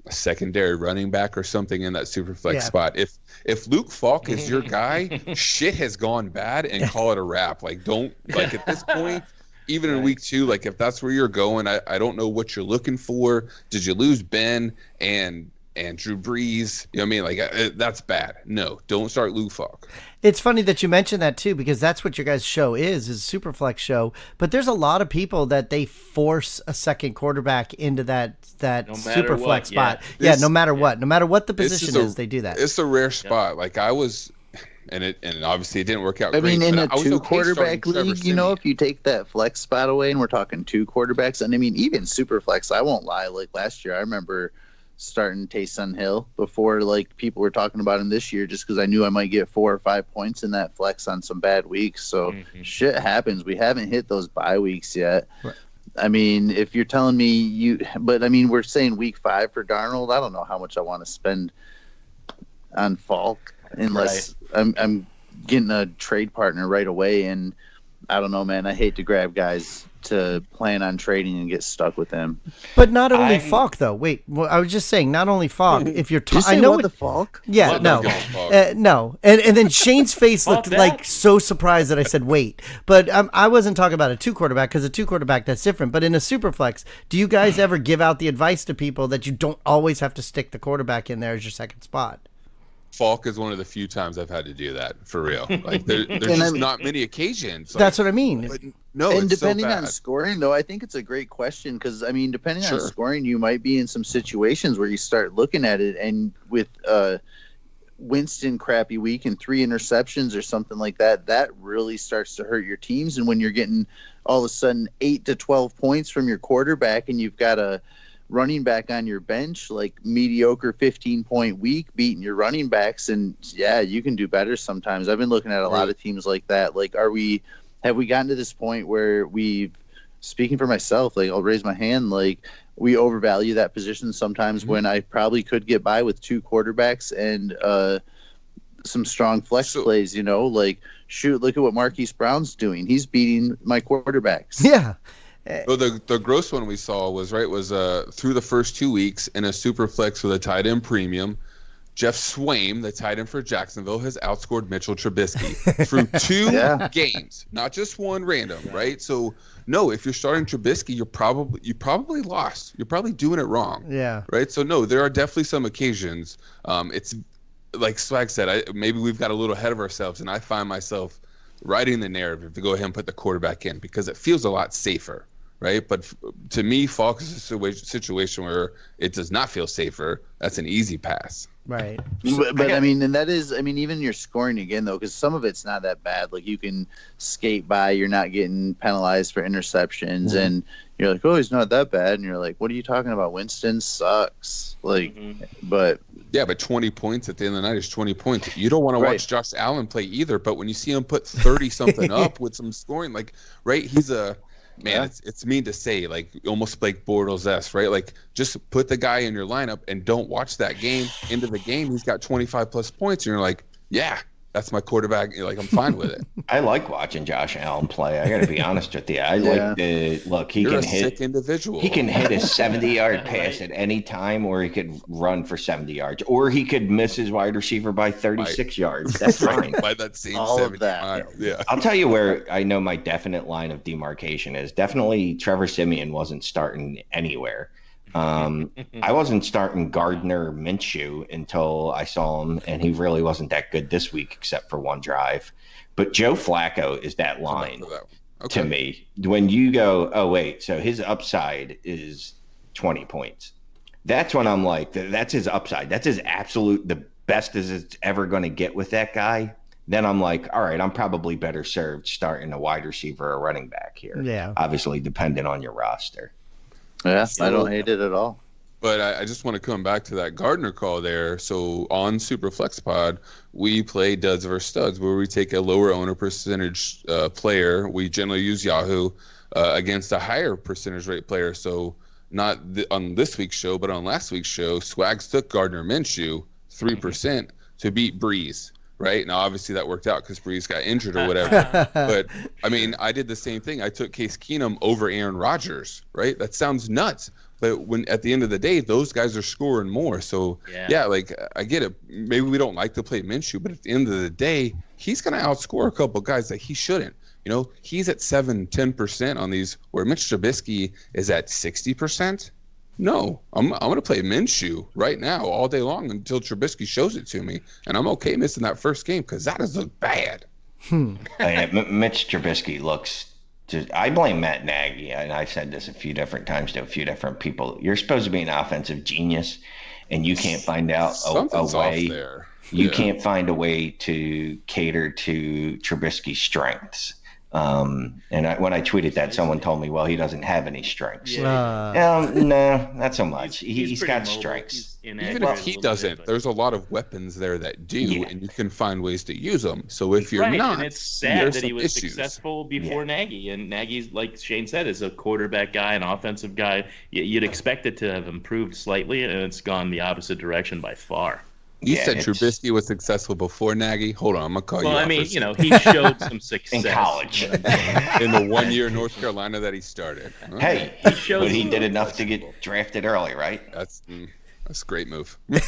a secondary running back or something in that Superflex spot. If Luke Falk is your guy, shit has gone bad, and call it a wrap. Like, don't, like, at this point, even in week 2, like, if that's where you're going, I don't know what you're looking for. Did you lose Ben and Drew Brees? You know what I mean? Like, that's bad. No, don't start Luke Falk. It's funny that you mentioned that too, because that's what your guys' show is a Superflex show. But there's a lot of people that they force a second quarterback into that Superflex what, spot. yeah. Yeah, no matter what the This position is, they do that. It's a rare spot. Like, I was, and obviously it didn't work out I great. mean, in but a I was 2 okay quarterback starting Trevor league, you know, Siemian. if you take that flex spot away and we're talking 2 quarterbacks, and I mean, even Superflex, I won't lie. Like last year, I remember starting Taysom Hill before like people were talking about him this year, just because I knew I might get 4 or 5 points in that flex on some bad weeks. So shit happens. We haven't hit those bye weeks yet. Right. I mean, if you're telling me but I mean, we're saying week 5 for Darnold. I don't know how much I want to spend on Falk unless I'm getting a trade partner right away. And I don't know, man. I hate to grab guys to plan on trading and get stuck with them. But not only Falk though. Wait, well, I was just saying, not only Falk. If you're, I know what the Falk. Yeah, What no, the Falk? no, and then Shane's face Falk looked that? like so surprised that I said wait. But I wasn't talking about a 2 quarterback, because a 2 quarterback, that's different. But in a Superflex, do you guys ever give out the advice to people that you don't always have to stick the quarterback in there as your second spot? Falk is one of the few times I've had to do that for real. Like there's just not many occasions. Like, That's what I mean. But no, And it's depending so bad. on scoring, though, I think it's a great question because, I mean, depending on Sure. scoring, you might be in some situations where you start looking at it, and with Winston crappy week and 3 interceptions or something like that, that really starts to hurt your teams. And when you're getting all of a sudden 8 to 12 points from your quarterback, and you've got a running back on your bench, like mediocre 15-point week, beating your running backs, and yeah, you can do better sometimes. I've been looking at a lot of teams like that. Like, have we gotten to this point where speaking for myself, like I'll raise my hand, like we overvalue that position sometimes when I probably could get by with 2 quarterbacks and some strong flex plays, you know, like shoot, look at what Marquise Brown's doing. He's beating my quarterbacks. Yeah. Well, the gross one we saw was through the first 2 weeks in a Superflex with a tight end premium, Jeff Swaim, the tight end for Jacksonville, has outscored Mitchell Trubisky through 2 games, not just one random, right? So no, if you're starting Trubisky, you probably lost. You're probably doing it wrong. Yeah. Right. So no, there are definitely some occasions. It's like Swag said, maybe we've got a little ahead of ourselves, and I find myself writing the narrative to go ahead and put the quarterback in because it feels a lot safer. Right, but to me, Falk is a situation where it does not feel safer. That's an easy pass. Right. But I mean, and that is, I mean, even your scoring again, though, because some of it's not that bad. Like you can skate by, you're not getting penalized for interceptions, and you're like, oh, he's not that bad. And you're like, what are you talking about? Winston sucks. Like, but. Yeah, but 20 points at the end of the night is 20 points. You don't want to watch Josh Allen play either, but when you see him put 30-something up with some scoring, like, right, he's a. Man, it's mean to say, like almost like Bortles-esque, right? Like just put the guy in your lineup and don't watch that game. Into the game, he's got 25+ points, and you're like, yeah, that's my quarterback. Like I'm fine with it. I like watching Josh Allen play. I got to be honest with you. I like the look. You're a sick individual. He can hit a 70-yard pass at any time, or he could run for 70 yards, or he could miss his wide receiver by 36 yards. That's fine. By that same all 70 of that. miles. Yeah. I'll tell you where I know my definite line of demarcation is. Definitely Trevor Siemian wasn't starting anywhere. I wasn't starting Gardner Minshew until I saw him, and he really wasn't that good this week except for one drive. But Joe Flacco is that line to me. When you go, oh, wait, so his upside is 20 points. That's when I'm like, that's his upside. That's his absolute, the best as it's ever going to get with that guy. Then I'm like, all right, I'm probably better served starting a wide receiver or running back here. Yeah. Obviously, dependent on your roster. Yeah, I don't hate it at all. But I just want to come back to that Gardner call there. So on SuperFlex Pod, we play duds versus studs, where we take a lower owner percentage player. We generally use Yahoo against a higher percentage rate player. So not on this week's show, but on last week's show, Swags took Gardner Minshew 3% to beat Breeze. Right now, obviously that worked out because Breeze got injured or whatever. But I mean, I did the same thing. I took Case Keenum over Aaron Rodgers. Right? That sounds nuts. But when at the end of the day, those guys are scoring more. So yeah, like I get it. Maybe we don't like to play Minshew, but at the end of the day, he's going to outscore a couple guys that he shouldn't. You know, he's at 7-10% on these, where Mitch Trubisky is at 60%. No, I'm going to play Minshew right now all day long until Trubisky shows it to me, and I'm okay missing that first game because that does look bad. Mitch Trubisky looks. I blame Matt Nagy, and I've said this a few different times to a few different people. You're supposed to be an offensive genius, and you can't find out a way. There. You can't find a way to cater to Trubisky's strengths. And when I tweeted that, someone told me, well, he doesn't have any strengths. No, not so much. He's got mobile. strengths. Even if he doesn't, there's a lot of weapons there that do, and you can find ways to use them. So if you're not, and it's sad that he was issues. Successful before Nagy. And Nagy's, like Shane said, is a quarterback guy, an offensive guy. You'd expect it to have improved slightly, and it's gone the opposite direction by far. You said Trubisky was successful before Nagy. Hold on, I'm gonna call you. Well, I mean, he showed some success in college, in the 1 year in North Carolina that he started. Hey, but he did enough to get drafted early, right? That's a great move. Why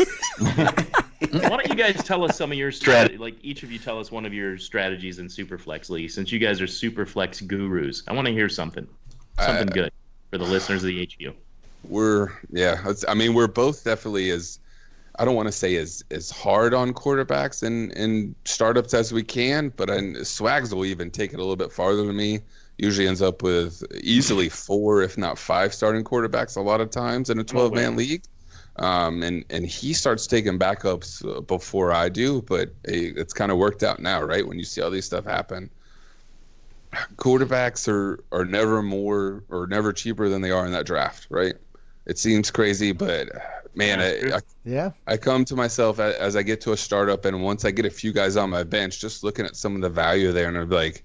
don't you guys tell us some of your strategy? Like each of you tell us one of your strategies in Superflex League, since you guys are Superflex gurus. I want to hear something good for the listeners of the HQ. We're both definitely I don't want to say as hard on quarterbacks and startups as we can, but Swags will even take it a little bit farther than me. Usually ends up with easily 4, if not 5 starting quarterbacks a lot of times in a 12-man league. And he starts taking backups before I do, but it's kind of worked out now, right? When you see all these stuff happen. Quarterbacks are never more or never cheaper than they are in that draft, right? It seems crazy, but man, I come to myself as I get to a startup, and once I get a few guys on my bench, just looking at some of the value there, and I'm like,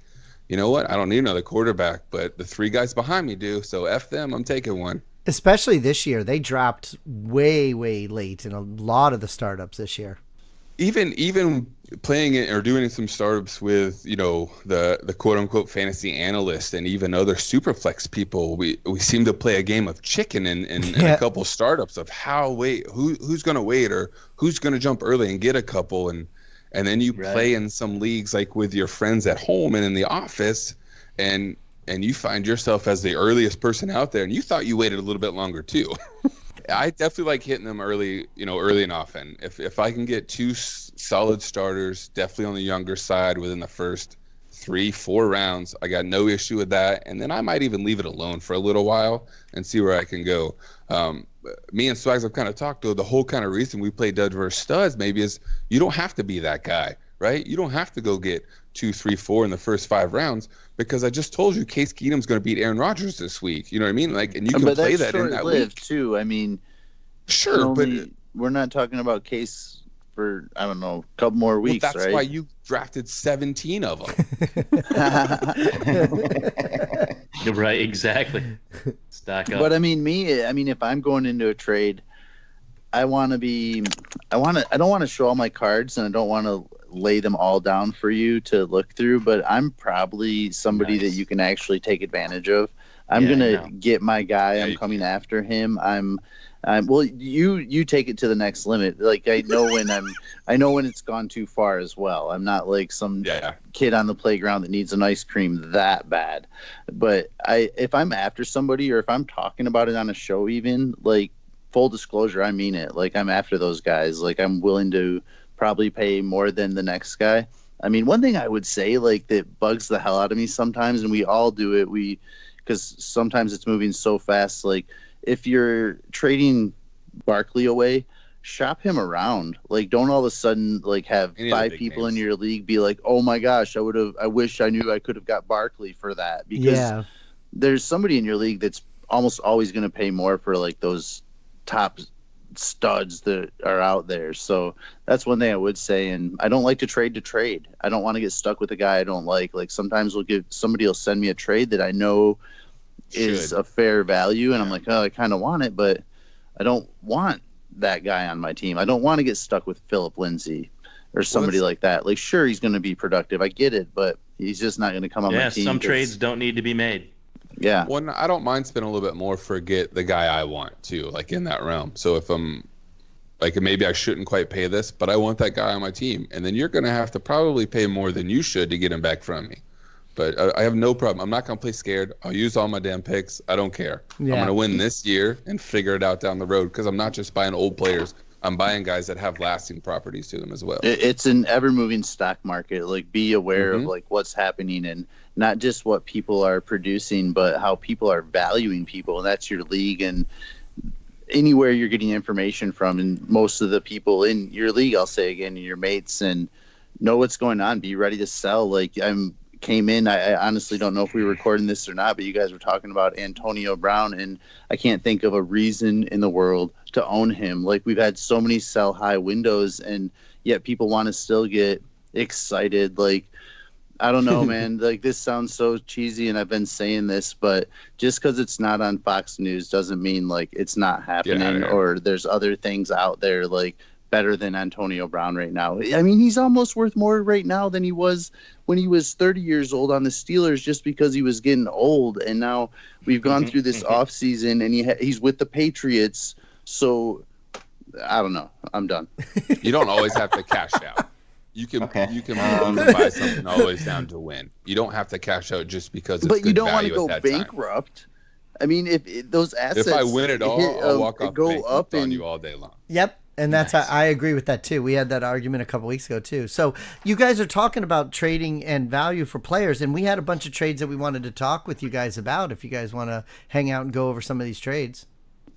you know what? I don't need another quarterback, but the 3 guys behind me do, so F them, I'm taking one. Especially this year. They dropped way, way late in a lot of the startups this year. Even playing it or doing some startups with, the quote unquote fantasy analyst and even other Superflex people, we seem to play a game of chicken in a couple startups of who's going to wait or who's going to jump early and get a couple. And then you play in some leagues like with your friends at home and in the office, and you find yourself as the earliest person out there, and you thought you waited a little bit longer too. I definitely like hitting them early and often. If I can get 2 solid starters, definitely on the younger side within the first 3-4 rounds, I got no issue with that. And then I might even leave it alone for a little while and see where I can go. Me and Swags have kind of talked, though, the whole kind of reason we play Dud versus Studs maybe is you don't have to be that guy, right? You don't have to go get 2, 3, 4 in the first 5 rounds, because I just told you Case Keenum's going to beat Aaron Rodgers this week. You know what I mean? Like, and you can play that in that week too. I mean, sure, but we're not talking about Case for a couple more weeks, that's right? That's why you drafted 17 of them. Right, exactly. Stock up. But I mean, if I'm going into a trade, I don't want to show all my cards, and I don't want to lay them all down for you to look through, but I'm probably somebody that you can actually take advantage of. I'm gonna get my guy. I'm coming after him. Well, you take it to the next limit. Like I know when it's gone too far as well. I'm not like some kid on the playground that needs an ice cream that bad. But if I'm after somebody, or if I'm talking about it on a show, even like full disclosure, I mean it. Like I'm after those guys. Like I'm willing to probably pay more than the next guy. I mean, one thing I would say, like, that bugs the hell out of me sometimes, and we all do it, because sometimes it's moving so fast. Like, if you're trading Barkley away, shop him around. Like, don't all of a sudden like have Any of the 5 big people names. in your league be like, oh my gosh, I wish I knew I could have got Barkley for that, because there's somebody in your league that's almost always going to pay more for like those top studs that are out there. So that's one thing I would say. And I don't like to trade. I don't want to get stuck with a guy I don't like. Like, sometimes somebody will send me a trade that I know is a fair value, and I'm like, oh, I kind of want it, but I don't want that guy on my team. I don't want to get stuck with Philip Lindsay or somebody like that. Like, sure, he's going to be productive, I get it, but he's just not going to come on my team. Some trades don't need to be made. Yeah. Well, I don't mind spending a little bit more for the guy I want too, like in that realm. So if I'm like, maybe I shouldn't quite pay this, but I want that guy on my team, and then you're going to have to probably pay more than you should to get him back from me. But I have no problem. I'm not going to play scared. I'll use all my damn picks. I don't care. Yeah. I'm going to win this year and figure it out down the road, because I'm not just buying old players. I'm buying guys that have lasting properties to them as well. It's an ever-moving stock market. Like, be aware of like what's happening, and not just what people are producing, but how people are valuing people. And that's your league, and anywhere you're getting information from, and most of the people in your league, I'll say again, your mates, and know what's going on. Be ready to sell. Like, came in, I honestly don't know if we were recording this or not, but you guys were talking about Antonio Brown, and I can't think of a reason in the world to own him. Like, we've had so many sell high windows, and yet people want to still get excited. Like, I don't know, man. Like, this sounds so cheesy, and I've been saying this, but just because it's not on Fox News doesn't mean like it's not happening, or there's other things out there like better than Antonio Brown right now. I mean, he's almost worth more right now than he was when he was 30 years old on the Steelers, just because he was getting old. And now we've gone through this offseason, and he's with the Patriots. So I don't know. I'm done. You don't always have to cash out. You can buy something always down to win. You don't have to cash out just because it's but you don't want to value go at that bankrupt. Time. I mean, if those assets, if I win it all, I'll walk off go up on you all day long. Yep. And that's I agree with that too. We had that argument a couple weeks ago too. So you guys are talking about trading and value for players, and we had a bunch of trades that we wanted to talk with you guys about. If you guys want to hang out and go over some of these trades.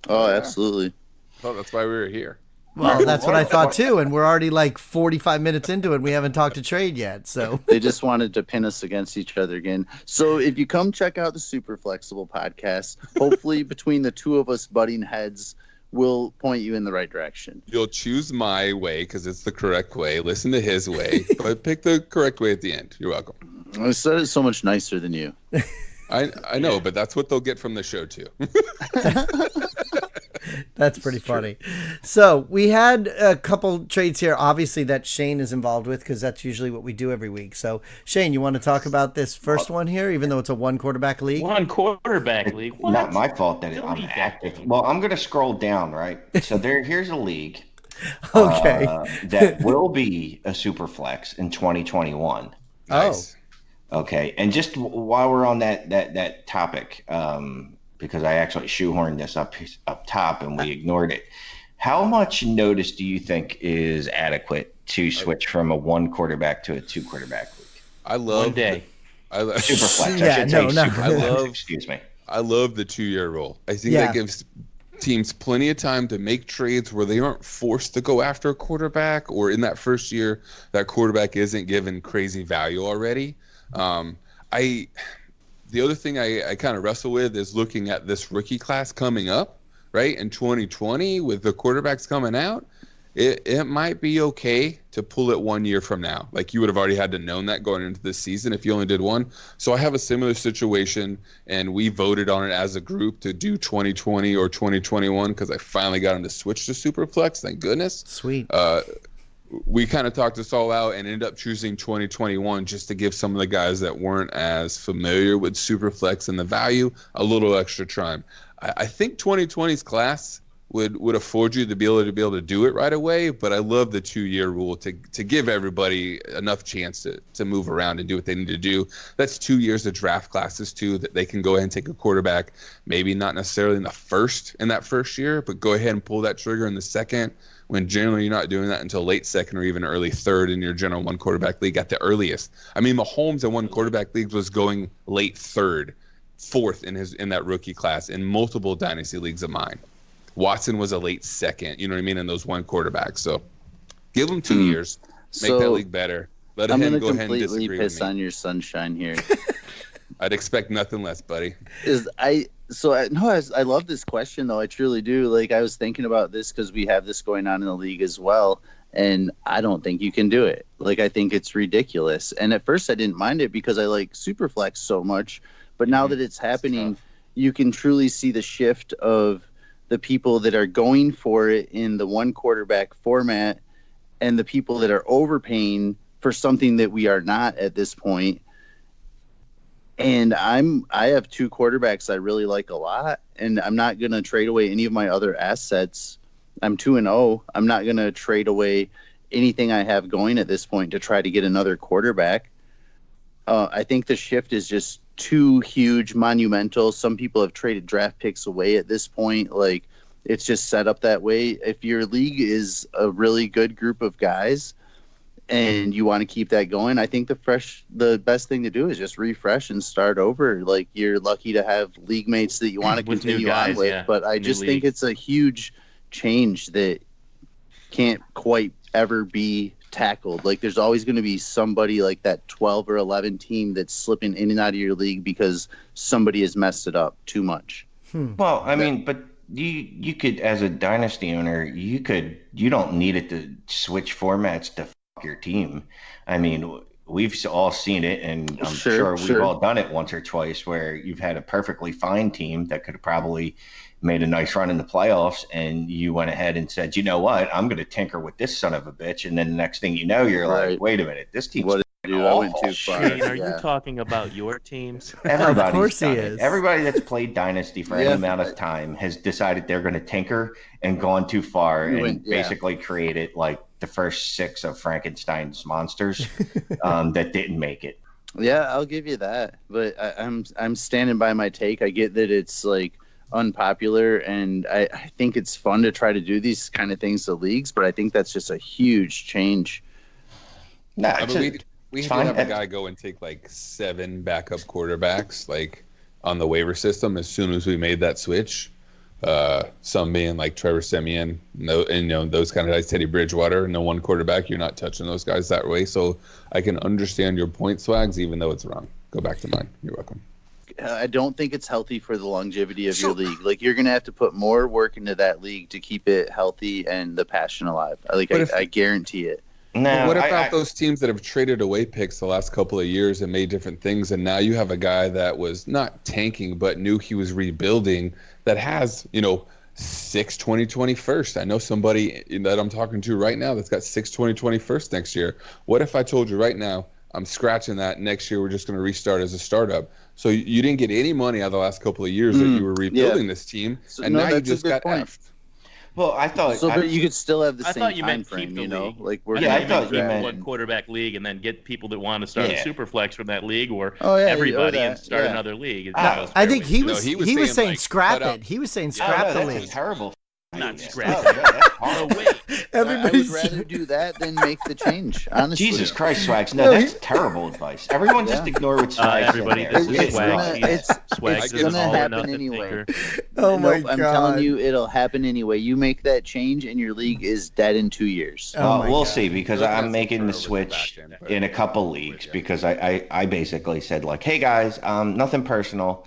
Oh, absolutely. Well, that's why we were here. Well, that's what I thought too, and we're already like 45 minutes into it, and we haven't talked to trade yet. So they just wanted to pin us against each other again. So if you come check out the Super Flexible podcast, hopefully between the two of us butting heads, we'll point you in the right direction. You'll choose my way because it's the correct way. Listen to his way, but pick the correct way at the end. You're welcome. I said it so much nicer than you. I know, but that's what they'll get from the show too. That's pretty funny. So we had a couple trades here, obviously, that Shane is involved with, because that's usually what we do every week. So Shane, you want to talk about this first one here, even though it's a 1-quarterback league? 1-quarterback league. What? Not my fault that I'm active. Well, I'm going to scroll down, right? So here's a league. Okay. That will be a SuperFlex in 2021. Nice. Oh. Okay. And just while we're on that topic, because I actually shoehorned this up top and we ignored it. How much notice do you think is adequate to switch from a 1-quarterback to a 2-quarterback league? I love 1 day. SuperFlex. Yeah, SuperFlex. Excuse me. I love the 2-year rule. I think that gives teams plenty of time to make trades where they aren't forced to go after a quarterback, or in that first year that quarterback isn't given crazy value already. The other thing I kind of wrestle with is looking at this rookie class coming up, right? In 2020, with the quarterbacks coming out, it might be okay to pull it 1 year from now. Like, you would have already had to known that going into this season if you only did one. So I have a similar situation, and we voted on it as a group to do 2020 or 2021 because I finally got them to switch to SuperFlex. Thank goodness. Sweet. We kind of talked this all out and ended up choosing 2021 just to give some of the guys that weren't as familiar with SuperFlex and the value a little extra time. I think 2020's class would afford you to be able to do it right away, but I love the 2-year rule to give everybody enough chance to move around and do what they need to do. That's 2 years of draft classes too, that they can go ahead and take a quarterback, maybe not necessarily in that first year, but go ahead and pull that trigger in the second, when generally you're not doing that until late second or even early third in your general 1-quarterback league at the earliest. I mean, Mahomes in 1-quarterback leagues was going late third, fourth in that rookie class in multiple dynasty leagues of mine. Watson was a late second. You know what I mean? In those one quarterbacks. So give him 2 years. Make that league better. Let him go ahead and disagree with me. I'm going to completely piss on your sunshine here. I'd expect nothing less, buddy. I love this question though. I truly do. Like, I was thinking about this because we have this going on in the league as well, and I don't think you can do it. Like, I think it's ridiculous. And at first I didn't mind it because I like SuperFlex so much, but now that it's happening, you can truly see the shift of the people that are going for it in the one quarterback format and the people that are overpaying for something that we are not at this point. And I have 2 quarterbacks I really like a lot, and I'm not going to trade away any of my other assets. I'm 2-0. I'm not going to trade away anything I have going at this point to try to get another quarterback. I think the shift is just too huge, monumental. Some people have traded draft picks away at this point. Like, it's just set up that way. If your league is a really good group of guys and you want to keep that going, I think the best thing to do is just refresh and start over. Like, you're lucky to have league mates that you want to continue on with, but I just think it's a huge change that can't quite ever be tackled. Like, there's always going to be somebody like that 12 or 11 team that's slipping in and out of your league because somebody has messed it up too much. Well, I mean, but you could, as a dynasty owner, you don't need it to switch formats to fuck your team. I mean, we've all seen it, and I'm sure we've all done it once or twice, where you've had a perfectly fine team that could have probably made a nice run in the playoffs, and you went ahead and said, you know what, I'm going to tinker with this son of a bitch, and then the next thing you know, you're like, wait a minute, this team's I went too far. Shane, are you talking about your teams? Everybody's of course he done is. it. Everybody that's played Dynasty for any amount of time has decided they're going to tinker and gone too far basically created like the first 6 of Frankenstein's monsters that didn't make it. Yeah, I'll give you that. But I'm standing by my take. I get that it's like unpopular, and I think it's fun to try to do these kind of things to leagues, but I think that's just a huge change. No, we did have a guy go and take like 7 backup quarterbacks like on the waiver system as soon as we made that switch. Some being like Trevor Siemian, those kind of guys, Teddy Bridgewater, no one quarterback. You're not touching those guys that way. So I can understand your point, Swags, even though it's wrong. Go back to mine. You're welcome. I don't think it's healthy for the longevity of your league. Like, you're going to have to put more work into that league to keep it healthy and the passion alive. I guarantee it. No, what about those teams that have traded away picks the last couple of years and made different things, and now you have a guy that was not tanking but knew he was rebuilding that has, 6 2020 first. I know somebody that I'm talking to right now that's got 6 2020 first next year. What if I told you right now I'm scratching that, next year we're just going to restart as a startup? So you didn't get any money out of the last couple of years that you were rebuilding this team, and now you just got effed. Well, I thought but you could still have the same thought you time meant frame, keep the league. Like, I thought you meant one quarterback league and then get people that want to start a SuperFlex from that league, or everybody and start another league. I think he was saying like, scrap it. He was saying scrap the league. Terrible. Not scrap it. Wait. I would rather do that than make the change, honestly. Jesus Christ, Swags. No, that's terrible advice. Everyone just ignore what Swags everybody, said this there. is Swag. It's going to happen anyway. Oh, my God. I'm telling you, it'll happen anyway. You make that change, and your league is dead in 2 years. We'll see, because I'm making the switch in a couple leagues, because I basically said, like, hey, guys, nothing personal.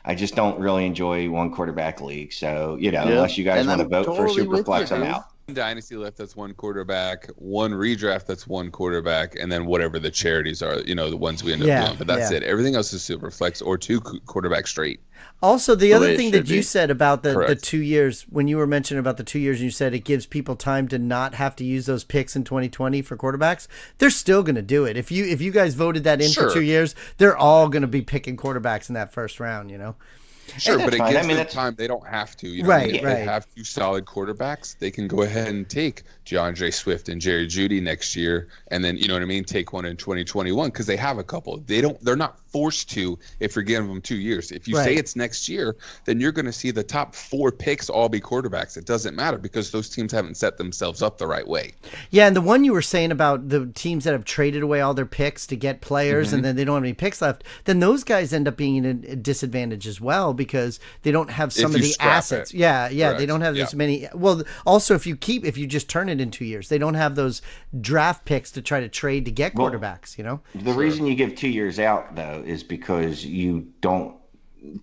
I just don't really enjoy one quarterback league. So, unless you guys want to vote for SuperFlex, I'm out. Dynasty left, that's one quarterback, one redraft, that's one quarterback, and then whatever the charities are, the ones we end up doing. But that's it. Everything else is SuperFlex or 2 quarterbacks straight. Also, the other thing that you said about the 2 years, when you were mentioning about the 2 years, you said it gives people time to not have to use those picks in 2020 for quarterbacks. They're still going to do it. If you guys voted that in for 2 years, they're all going to be picking quarterbacks in that first round, Sure, but it gives them time. They don't have to. If they have 2 solid quarterbacks, they can go ahead and take DeAndre Swift and Jerry Jeudy next year, and then take one in 2021 because they have a couple. They're not forced to if you're giving them 2 years. If you Right. say it's next year, then you're going to see the top 4 picks all be quarterbacks. It doesn't matter because those teams haven't set themselves up the right way. Yeah, and the one you were saying about the teams that have traded away all their picks to get players and then they don't have any picks left, then those guys end up being in a disadvantage as well because they don't have some of you the scrap assets. it. Yeah, they Correct. don't have Yeah. as many. Well, also if you just turn it in 2 years, they don't have those draft picks to try to trade to get Well, quarterbacks, you know? The reason you give 2 years out, though, is because you don't.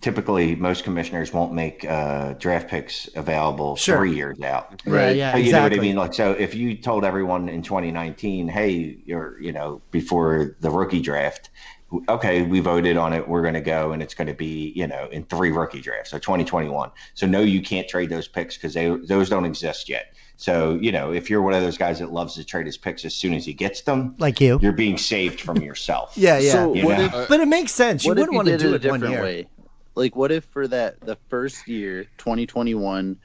Typically, most commissioners won't make draft picks available Sure. 3 years out. Right. Yeah, So you exactly. know what I mean? Like, so if you told everyone in 2019, hey, before the rookie draft, okay, we voted on it, we're going to go, and it's going to be, in 3 rookie drafts, so 2021. So no, you can't trade those picks because those don't exist yet. So, if you're one of those guys that loves to trade his picks as soon as he gets them, Like you. you're being saved from yourself. Yeah. So You what know? if But it makes sense. You what if wouldn't want to did do it it a 1 different year. way? Like, what if for the first year, 2021,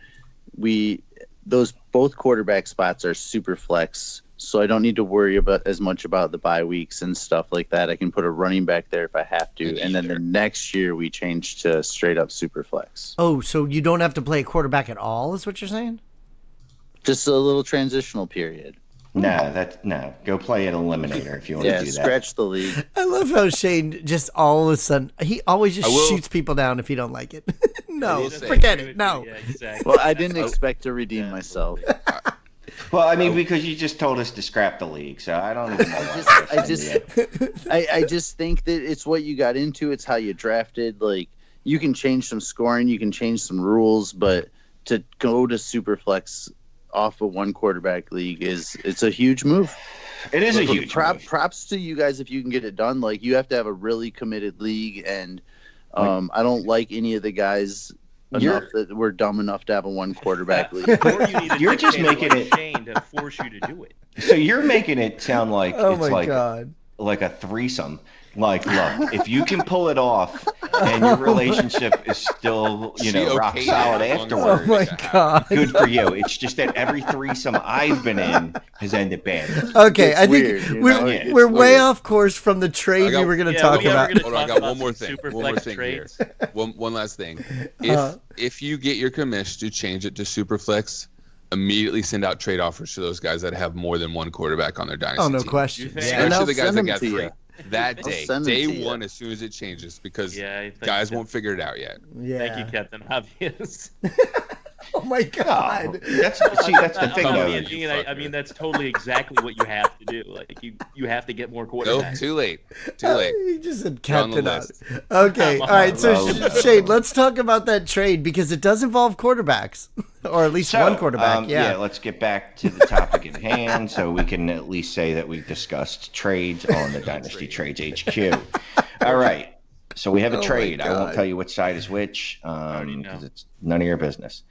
those both quarterback spots are super flex, so I don't need to worry about as much about the bye weeks and stuff like that. I can put a running back there if I have to, and then the next year we change to straight up super flex. Oh, so you don't have to play a quarterback at all, is what you're saying? Just a little transitional period. No. Go play an eliminator if you want Yeah, to do that. scratch the league. I love how Shane just all of a sudden he always just I will- shoots people down if you don't like it. No, will say- forget it. No. Yeah, exactly. Well, I didn't expect to redeem myself. Well, I mean, because you just told us to scrap the league, so I don't even know. I just think that it's what you got into. It's how you drafted. Like, you can change some scoring, you can change some rules, but to go to Superflex off of one quarterback league it's a huge move. It is a huge move. Props to you guys if you can get it done. Like, you have to have a really committed league, and I don't like any of the guys enough that we're dumb enough to have a one quarterback league. Or you need a You're just dictator making like it- Shane to force you to do it. So you're making it sound like Oh it's my like god. like a threesome. Like, look, if you can pull it off and your relationship is still, rock okayed solid it as long as afterwards, Oh my god. good for you. It's just that every threesome I've been in has ended badly. Okay, It's I think weird, you know? It's we're way weird. off course from the trade we were going to Yeah, talk we are about. gonna Hold on, I talk got about one more some thing. super One more flex thing trades. here. One last thing. If you get your commish to change it to Superflex, immediately send out trade offers to those guys that have more than one quarterback on their dynasty Oh, no team. question. You think? Yeah. And I'll Especially the guys send that them got to 3. you. That I'll day, send them to day you. one, as soon as it changes, because Yeah, I think guys that- won't figure it out yet. Yeah. Thank you, Captain Obvious. Oh my god. That's the thing, I though. mean, you I fucker. mean, that's totally exactly what you have to do. Like, you have to get more Nope, quarterbacks. too late. Too late. He just said You're on the Captain Odd. list. Okay, all Come right. on. So Oh, Shane, let's talk about that trade because it does involve quarterbacks, or at least one quarterback. Yeah. Let's get back to the topic at hand so we can at least say that we've discussed trades on the Dynasty Trades HQ. All right. So we have a Oh my trade. I won't God. tell you which side is which already know. because it's none of your business.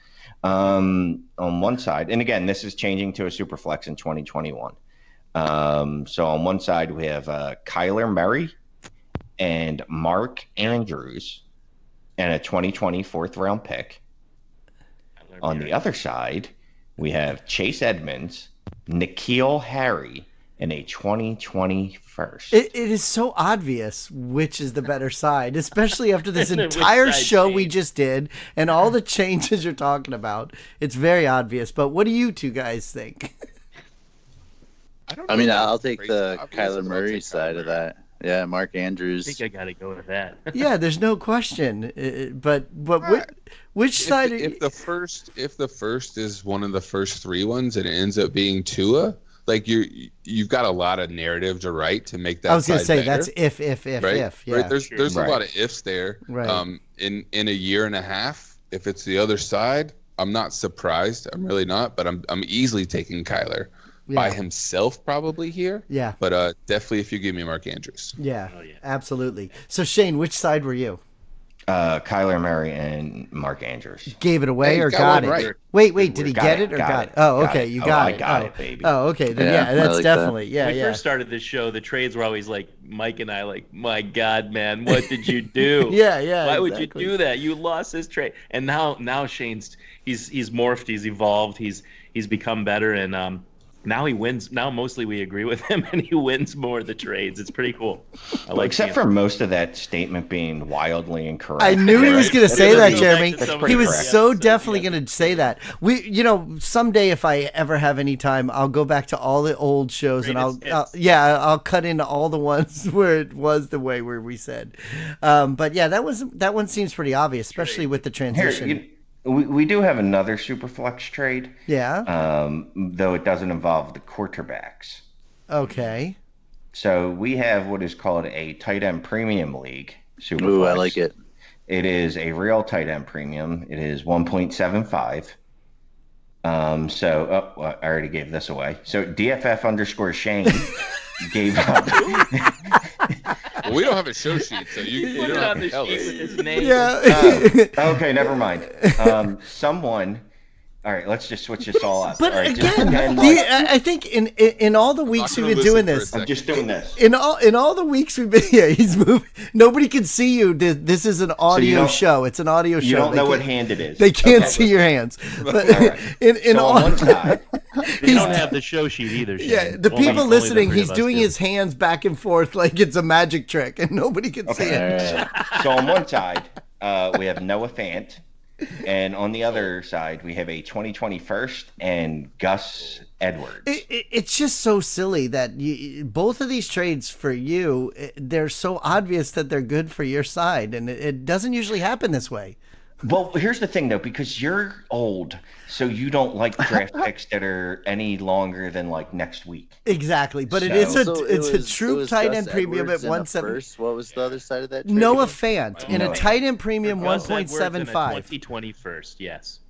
On one side, and again, this is changing to a Superflex in 2021. So on one side, we have Kyler Murray and Mark Andrews and a 2020 fourth-round pick. On the other side, we have Chase Edmonds, N'Keal Harry, and a 2020 first. It is so obvious which is the better side, especially after this Which entire side show we changed. just did and all the changes you're talking about. It's very obvious. But what do you two guys think? don't I mean, know if I'll it's take crazy the obvious, Kyler but I'll Murray take side Kyler of Murray. that. Yeah, Mark I Andrews. think I gotta go with that. Yeah, there's no question. But which side? If the first is one of the first 3 ones and it ends up being Tua, like you've got a lot of narrative to write to make that. I was gonna side say better, that's if right? Yeah. Right? There's Right. a lot of ifs there. Right. In a year and a half, if it's the other side, I'm not surprised. I'm really not, but I'm easily taking Kyler by himself probably here. Yeah. But definitely if you give me Mark Andrews. Yeah, Oh, yeah. absolutely. So Shane, which side were you? Kyler Murray and Mark Andrews. Gave it away Hey, or got got one it? right. Wait, did he Got get it, it or got got it, it? Oh, got okay, it. you Oh, got I it. got Oh. it, baby. Oh, okay, then Yeah, I that's like definitely When yeah. we first started this show, the trades were always like Mike and I, like, my God, man, what did you do? Yeah. Why would exactly. you do that? You lost this trade. And now Shane's he's morphed, he's evolved, he's become better, and Now he wins. Now mostly we agree with him, and he wins more of the trades. It's pretty cool. Except for most of that statement being wildly incorrect. I knew he was going to say that, Jeremy. He was correct. so definitely going to say that. Someday if I ever have any time, I'll go back to all the old shows and I'll cut into all the ones where it was the way where we said. But yeah, that one seems pretty obvious, especially with the transition. Here, we do have another SuperFlex trade. Yeah. Though it doesn't involve the quarterbacks. Okay. So we have what is called a tight end premium league. SuperFlex. Ooh, I like it. It is a real tight end premium. It is 1.75. I already gave this away. So DFF_Shane gave up. Well, we don't have a show sheet, so you put don't it have on to the tell sheet us. with his name. Yeah. Okay, never mind. Someone. All right, let's just switch this all up. But all right, again, I think in all the weeks we've been doing this, I'm just doing this. in all the weeks we've been here, he's moving. Nobody can see you. This is an audio show. It's an audio show. You don't They know what can't- hand it is. They can't see your hands. But right. in So all, on one side, You don't have the show sheet either. Shane. yeah, the Only- people only the listening, three he's of us doing do. his hands back and forth like it's a magic trick, and nobody can see it. All right. so on one side, we have Noah Fant, and on the other side, we have a 2020 first and Gus Edwards. It's just so silly that both of these trades for you, they're so obvious that they're good for your side, and it doesn't usually happen this way. Well, here's the thing, though, because you're old, so you don't like draft picks that are any longer than like next week. Exactly, but it So- is So it's it a was- true it was tight Gus end premium Edwards at in the 170. first. What was the other side of that trade? Noah again? Fant in a Noah. tight end premium Gus Edwards and a 1.75. 2020 first, yes.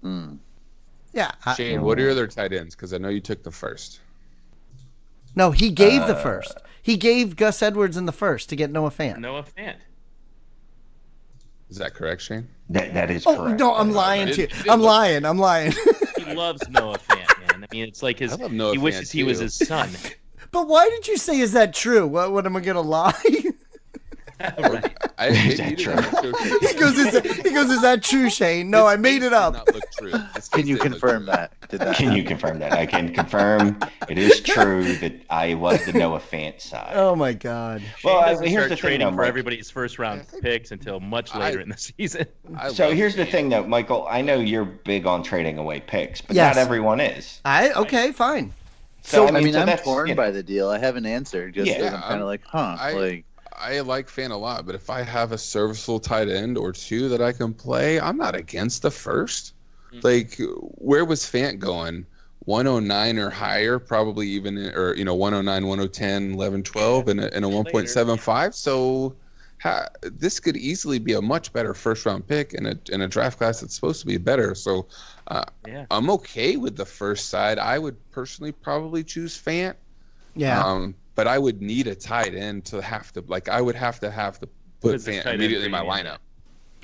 Yeah, Shane, what are your other tight ends? Because I know you took the first. no, he gave the first. He gave Gus Edwards in the first to get Noah Fant. Noah Fant. Is that correct, Shane? That is Oh correct. no, I'm lying to you. It I'm look- lying. I'm lying. He loves Noah Fant, man. I mean, it's like I love Noah he wishes Fant, he was too. his son. But why did you say, is that true? What am I going to lie? I Is maybe that you didn't have a show sheet. he goes, is that true, Shane? No, I made it Did up. not look true. His Can face you didn't look confirm true. that? Did that? Can you confirm that? I can confirm it is true that I was the Noah Fant side. Oh my God. Well, Shane doesn't here's start the thing, trading though, for Mike. everybody's first round picks until much later in the season. I So love here's the Fant. thing, though, Michael. I know you're big on trading away picks, but Yes. not everyone is. Okay, fine. So, I mean, so I'm that's, torn you know, by the deal. I haven't answered just because Yeah, I'm kind of like, I like Fant a lot, but if I have a serviceable tight end or two that I can play, I'm not against the first. Like, where was Fant going? 109 or higher, probably even, or 109, 110, 11, 12, and a 1.75. So this could easily be a much better first round pick in a draft class that's supposed to be better. So I'm okay with the first side. I would personally probably choose Fant. Yeah. But I would need a tight end to have to, like, I would have to put is this Fant tight end immediately in my premium? lineup.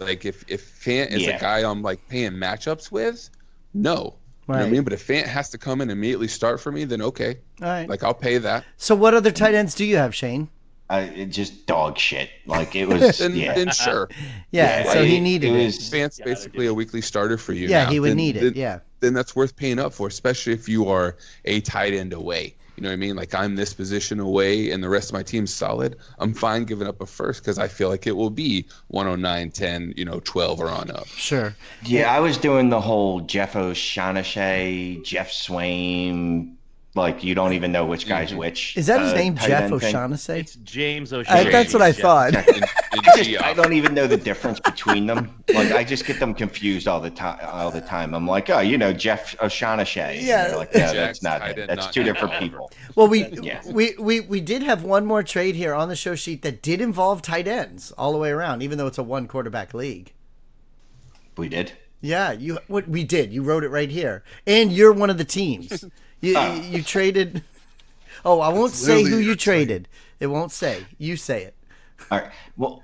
Like, if Fant is Yeah. a guy I'm like paying matchups with, no. You know what I Right. mean? But if Fant has to come and immediately start for me, then okay. All right. Like, I'll pay that. So what other tight ends do you have, Shane? it just dog shit. Like it was. Then sure. Yeah, Yeah, so he it- needed it it. was- Fant's basically a weekly starter for you. Yeah, now. he would Then- need it. then- Yeah. Then that's worth paying up for, especially if you are a tight end away. You know what I mean? Like, I'm this position away and the rest of my team's solid. I'm fine giving up a first because I feel like it will be 109, 10, 12 or on up. Sure. Yeah, I was doing the whole Jeff O'Shaughnessy, Jeff Swain. Like you don't even know which guy's which. Is that his name, tight Jeff end thing. O'Shaughnessy? It's James O'Shea. That's what I thought. I don't even know the difference between them. Like I just get them confused all the time. I'm like, oh, Jeff O'Shaughnessy. And Yeah. they're like, no, Jack's that's not tight it. end, That's not two Jack different Oliver. people. Well, Yeah. we did have one more trade here on the show sheet that did involve tight ends all the way around, even though it's a one quarterback league. We did. Yeah, we did. You wrote it right here, and you're one of the teams. You traded. Oh, I won't say who literally you your traded. It won't say. You say it. All right. Well,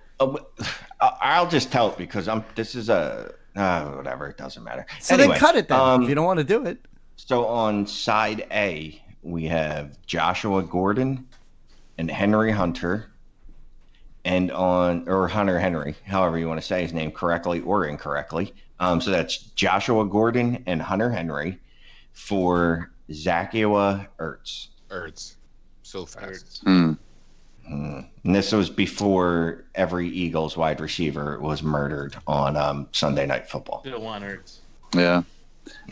I'll just tell it because this is a whatever. It doesn't matter. So Anyway, then cut it then if you don't want to do it. So on side A, we have Joshua Gordon and Henry Hunter, or Hunter Henry, however you want to say his name correctly or incorrectly. So that's Joshua Gordon and Hunter Henry for Zacchaeus Ertz. So fast. And this was before every Eagles wide receiver was murdered on Sunday Night Football. Still want Ertz. Yeah.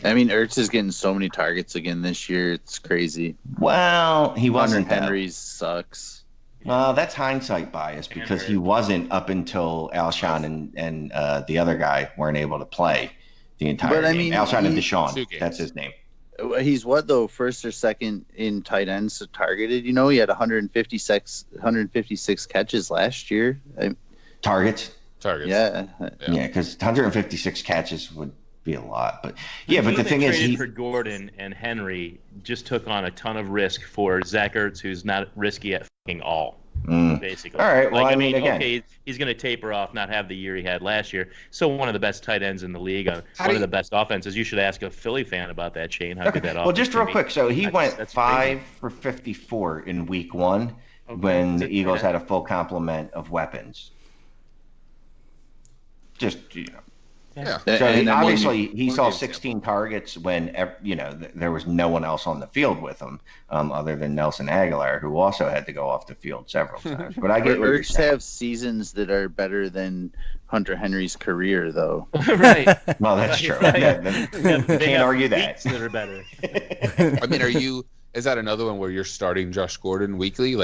I mean, Ertz is getting so many targets again this year. It's crazy. Well, he wasn't. Henry sucks. Well, that's hindsight bias because he wasn't up until Alshon and the other guy weren't able to play the entire game. Alshon and Deshaun, that's his name. He's what, though, first or second in tight ends targeted? You know, he had 156 catches last year. Targets? Yeah. Yeah, because 156 catches would be a lot. But yeah, but the thing is, he for Gordon and Henry just took on a ton of risk for Zach Ertz, who's not risky at fucking all. Basically. All right. Well, like, I mean, again, okay, he's going to taper off, not have the year he had last year. So one of the best tight ends in the league, one of the best offenses. You should ask a Philly fan about that, Shane. How good that offense? Well, just real quick. So he went that's 5 for 54 in week 1 when the Eagles had a full complement of weapons. Just, you know. Yeah. So obviously he saw 16 targets when there was no one else on the field with him other than Nelson Aguilar, who also had to go off the field several times. But I get what you're saying. Have seasons that are better than Hunter Henry's career, though. Right. Well, that's true. Can't argue that. That are better. I mean, is that another one where you're starting Josh Gordon weekly?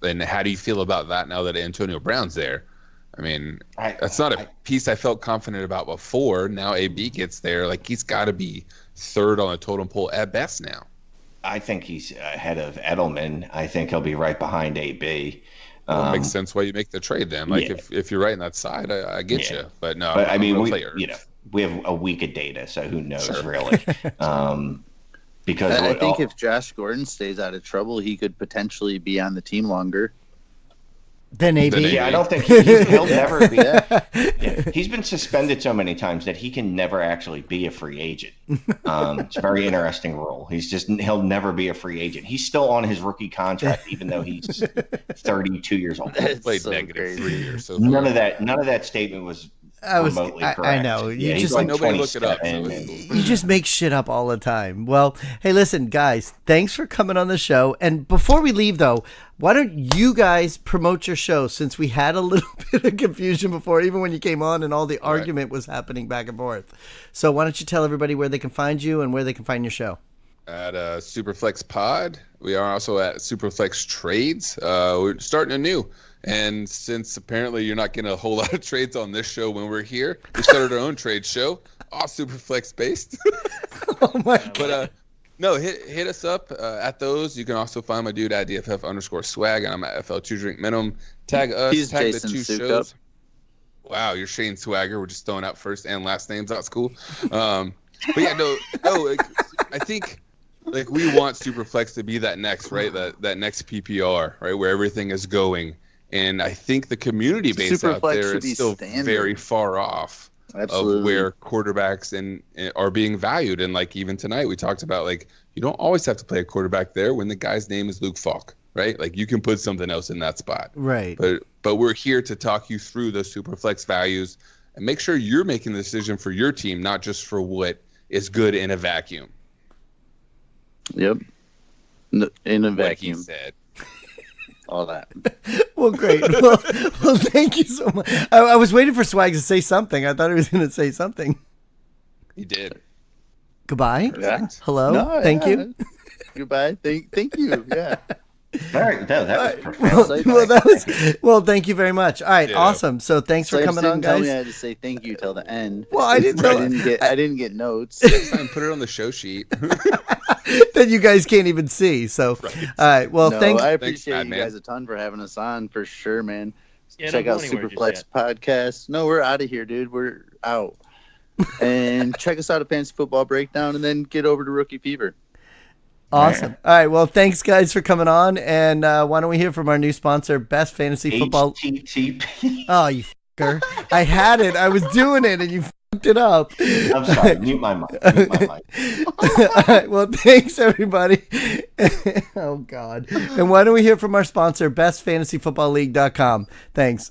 And how do you feel about that now that Antonio Brown's there? I mean, that's not a piece I felt confident about before. Now AB gets there. Like, he's got to be third on the totem pole at best now. I think he's ahead of Edelman. I think he'll be right behind AB. Well, it makes sense why you make the trade then. Like, if you're right on that side, I get you. But no, I mean, we have a week of data, so who knows really? Because I think if Josh Gordon stays out of trouble, he could potentially be on the team longer. Then AB. Yeah, I don't think he'll never be. Yeah. He's been suspended so many times that he can never actually be a free agent. It's a very interesting rule. He'll never be a free agent. He's still on his rookie contract, even though he's 32 years old. Played so negative 3 years. So none of that statement was remotely correct. I know. You just like nobody looked it up. You just make shit up all the time. Well, hey, listen, guys, thanks for coming on the show. And before we leave, though, why don't you guys promote your show, since we had a little bit of confusion before, even when you came on and all the argument was happening back and forth. So why don't you tell everybody where they can find you and where they can find your show? At SuperFlex Pod. We are also at SuperFlex Trades. We're starting anew. And since apparently you're not getting a whole lot of trades on this show when we're here, we started our own trade show, all SuperFlex based. Oh my God. But no, hit us up at those. You can also find my dude at DFF_swag, and I'm at FL2 Drink Minimum. Tag us, tag Jason the 2 Sukup. shows. Wow, you're Shane Swagger. We're just throwing out first and last names. That's cool. But yeah, no, I think like we want SuperFlex to be that next, right? That next PPR, right, where everything is going. And I think the community base out there is still very far off of where quarterbacks are being valued. And like even tonight, we talked about like you don't always have to play a quarterback there when the guy's name is Luke Falk, right? Like you can put something else in that spot, right? But we're here to talk you through those SuperFlex values and make sure you're making the decision for your team, not just for what is good in a vacuum. Yep, in a vacuum. Like he said. All that. Well, great. Well, thank you so much. I was waiting for Swag to say something. I thought he was going to say something. He did. Goodbye. Yeah. Hello. No, thank you. Goodbye. Thank you. Yeah. All right. That was profound. Well, thank you very much. All right. Yeah. Awesome. So thanks for coming on, Tell guys. me I had to say thank you till the end. Well, I didn't know. I didn't get notes. Next time, put it on the show sheet. That you guys can't even see. So, Right. All right. Well, I appreciate Thanks, you man. guys a ton for having us on, for sure, man. Yeah, Check don't out go anywhere just SuperFlex Podcast. No, we're out of here, dude. We're out. And check us out at Fantasy Football Breakdown, and then get over to Rookie Fever. Awesome. All right. Well, thanks, guys, for coming on. And why don't we hear from our new sponsor, Best Fantasy Football. HTTP. Oh, you fucker. I had it. I was doing it, and you fucked it up. I'm sorry. Mute my mic. All right. Well, thanks, everybody. Oh, God. And why don't we hear from our sponsor, BestFantasyFootballLeague.com. Thanks.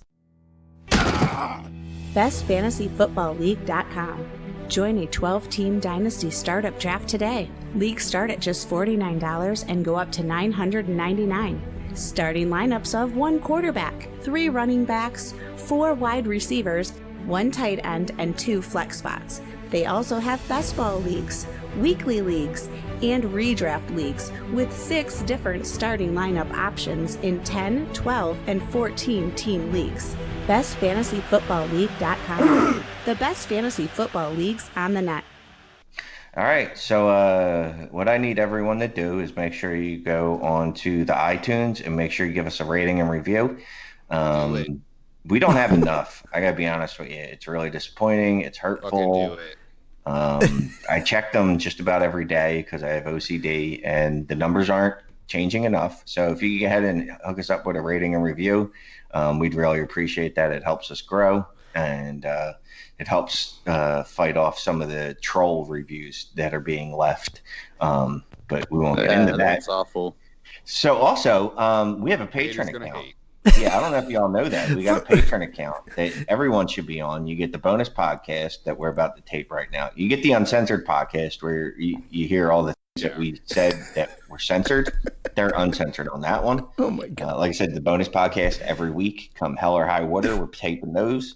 BestFantasyFootballLeague.com. Join a 12-team Dynasty startup draft today. Leagues start at just $49 and go up to $999. Starting lineups of 1 quarterback, 3 running backs, 4 wide receivers, 1 tight end, and 2 flex spots. They also have best ball leagues, weekly leagues, and redraft leagues with 6 different starting lineup options in 10, 12, and 14 team leagues. BestFantasyFootballLeague.com. The best fantasy football leagues on the net. All right. So what I need everyone to do is make sure you go on to the iTunes and make sure you give us a rating and review. We don't have enough. I got to be honest with you. It's really disappointing. It's hurtful. I check them just about every day because I have OCD and the numbers aren't changing enough. So if you go ahead and hook us up with a rating and review, we'd really appreciate that. It helps us grow and it helps fight off some of the troll reviews that are being left. But we won't get into that. That's awful. So also, we have a Patreon account. Yeah, I don't know if y'all know that. We got a Patreon account that everyone should be on. You get the bonus podcast that we're about to tape right now. You get the uncensored podcast where you hear all the things that we said that were censored. They're uncensored on that one. Oh, my God. Like I said, the bonus podcast every week, come hell or high water, we're taping those.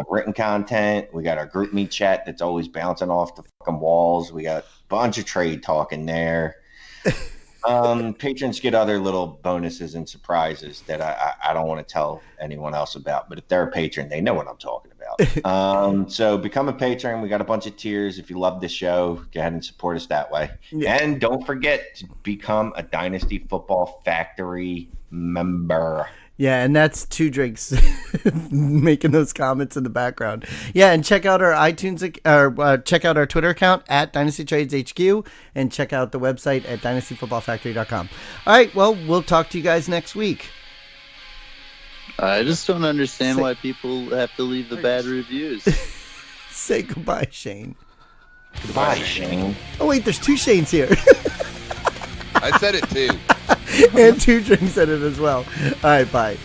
Written content. We got our group meet chat that's always bouncing off the fucking walls. We got a bunch of trade talk in there. Patrons get other little bonuses and surprises that I don't want to tell anyone else about, but if they're a patron, they know what I'm talking about. So become a patron. We got a bunch of tiers. If you love the show, go ahead and support us that way. Yeah. And don't forget to become a Dynasty Football Factory member. Yeah, and that's Two Drinks making those comments in the background. Yeah, and check out our iTunes, check out our Twitter account at DynastyTradesHQ, and check out the website at DynastyFootballFactory.com. All right, well, we'll talk to you guys next week. I just don't understand why people have to leave the bad reviews. Say goodbye, Shane. Goodbye, Shane. Oh, wait, there's 2 Shanes here. I said it too. And Two Drinks said it as well. All right, bye.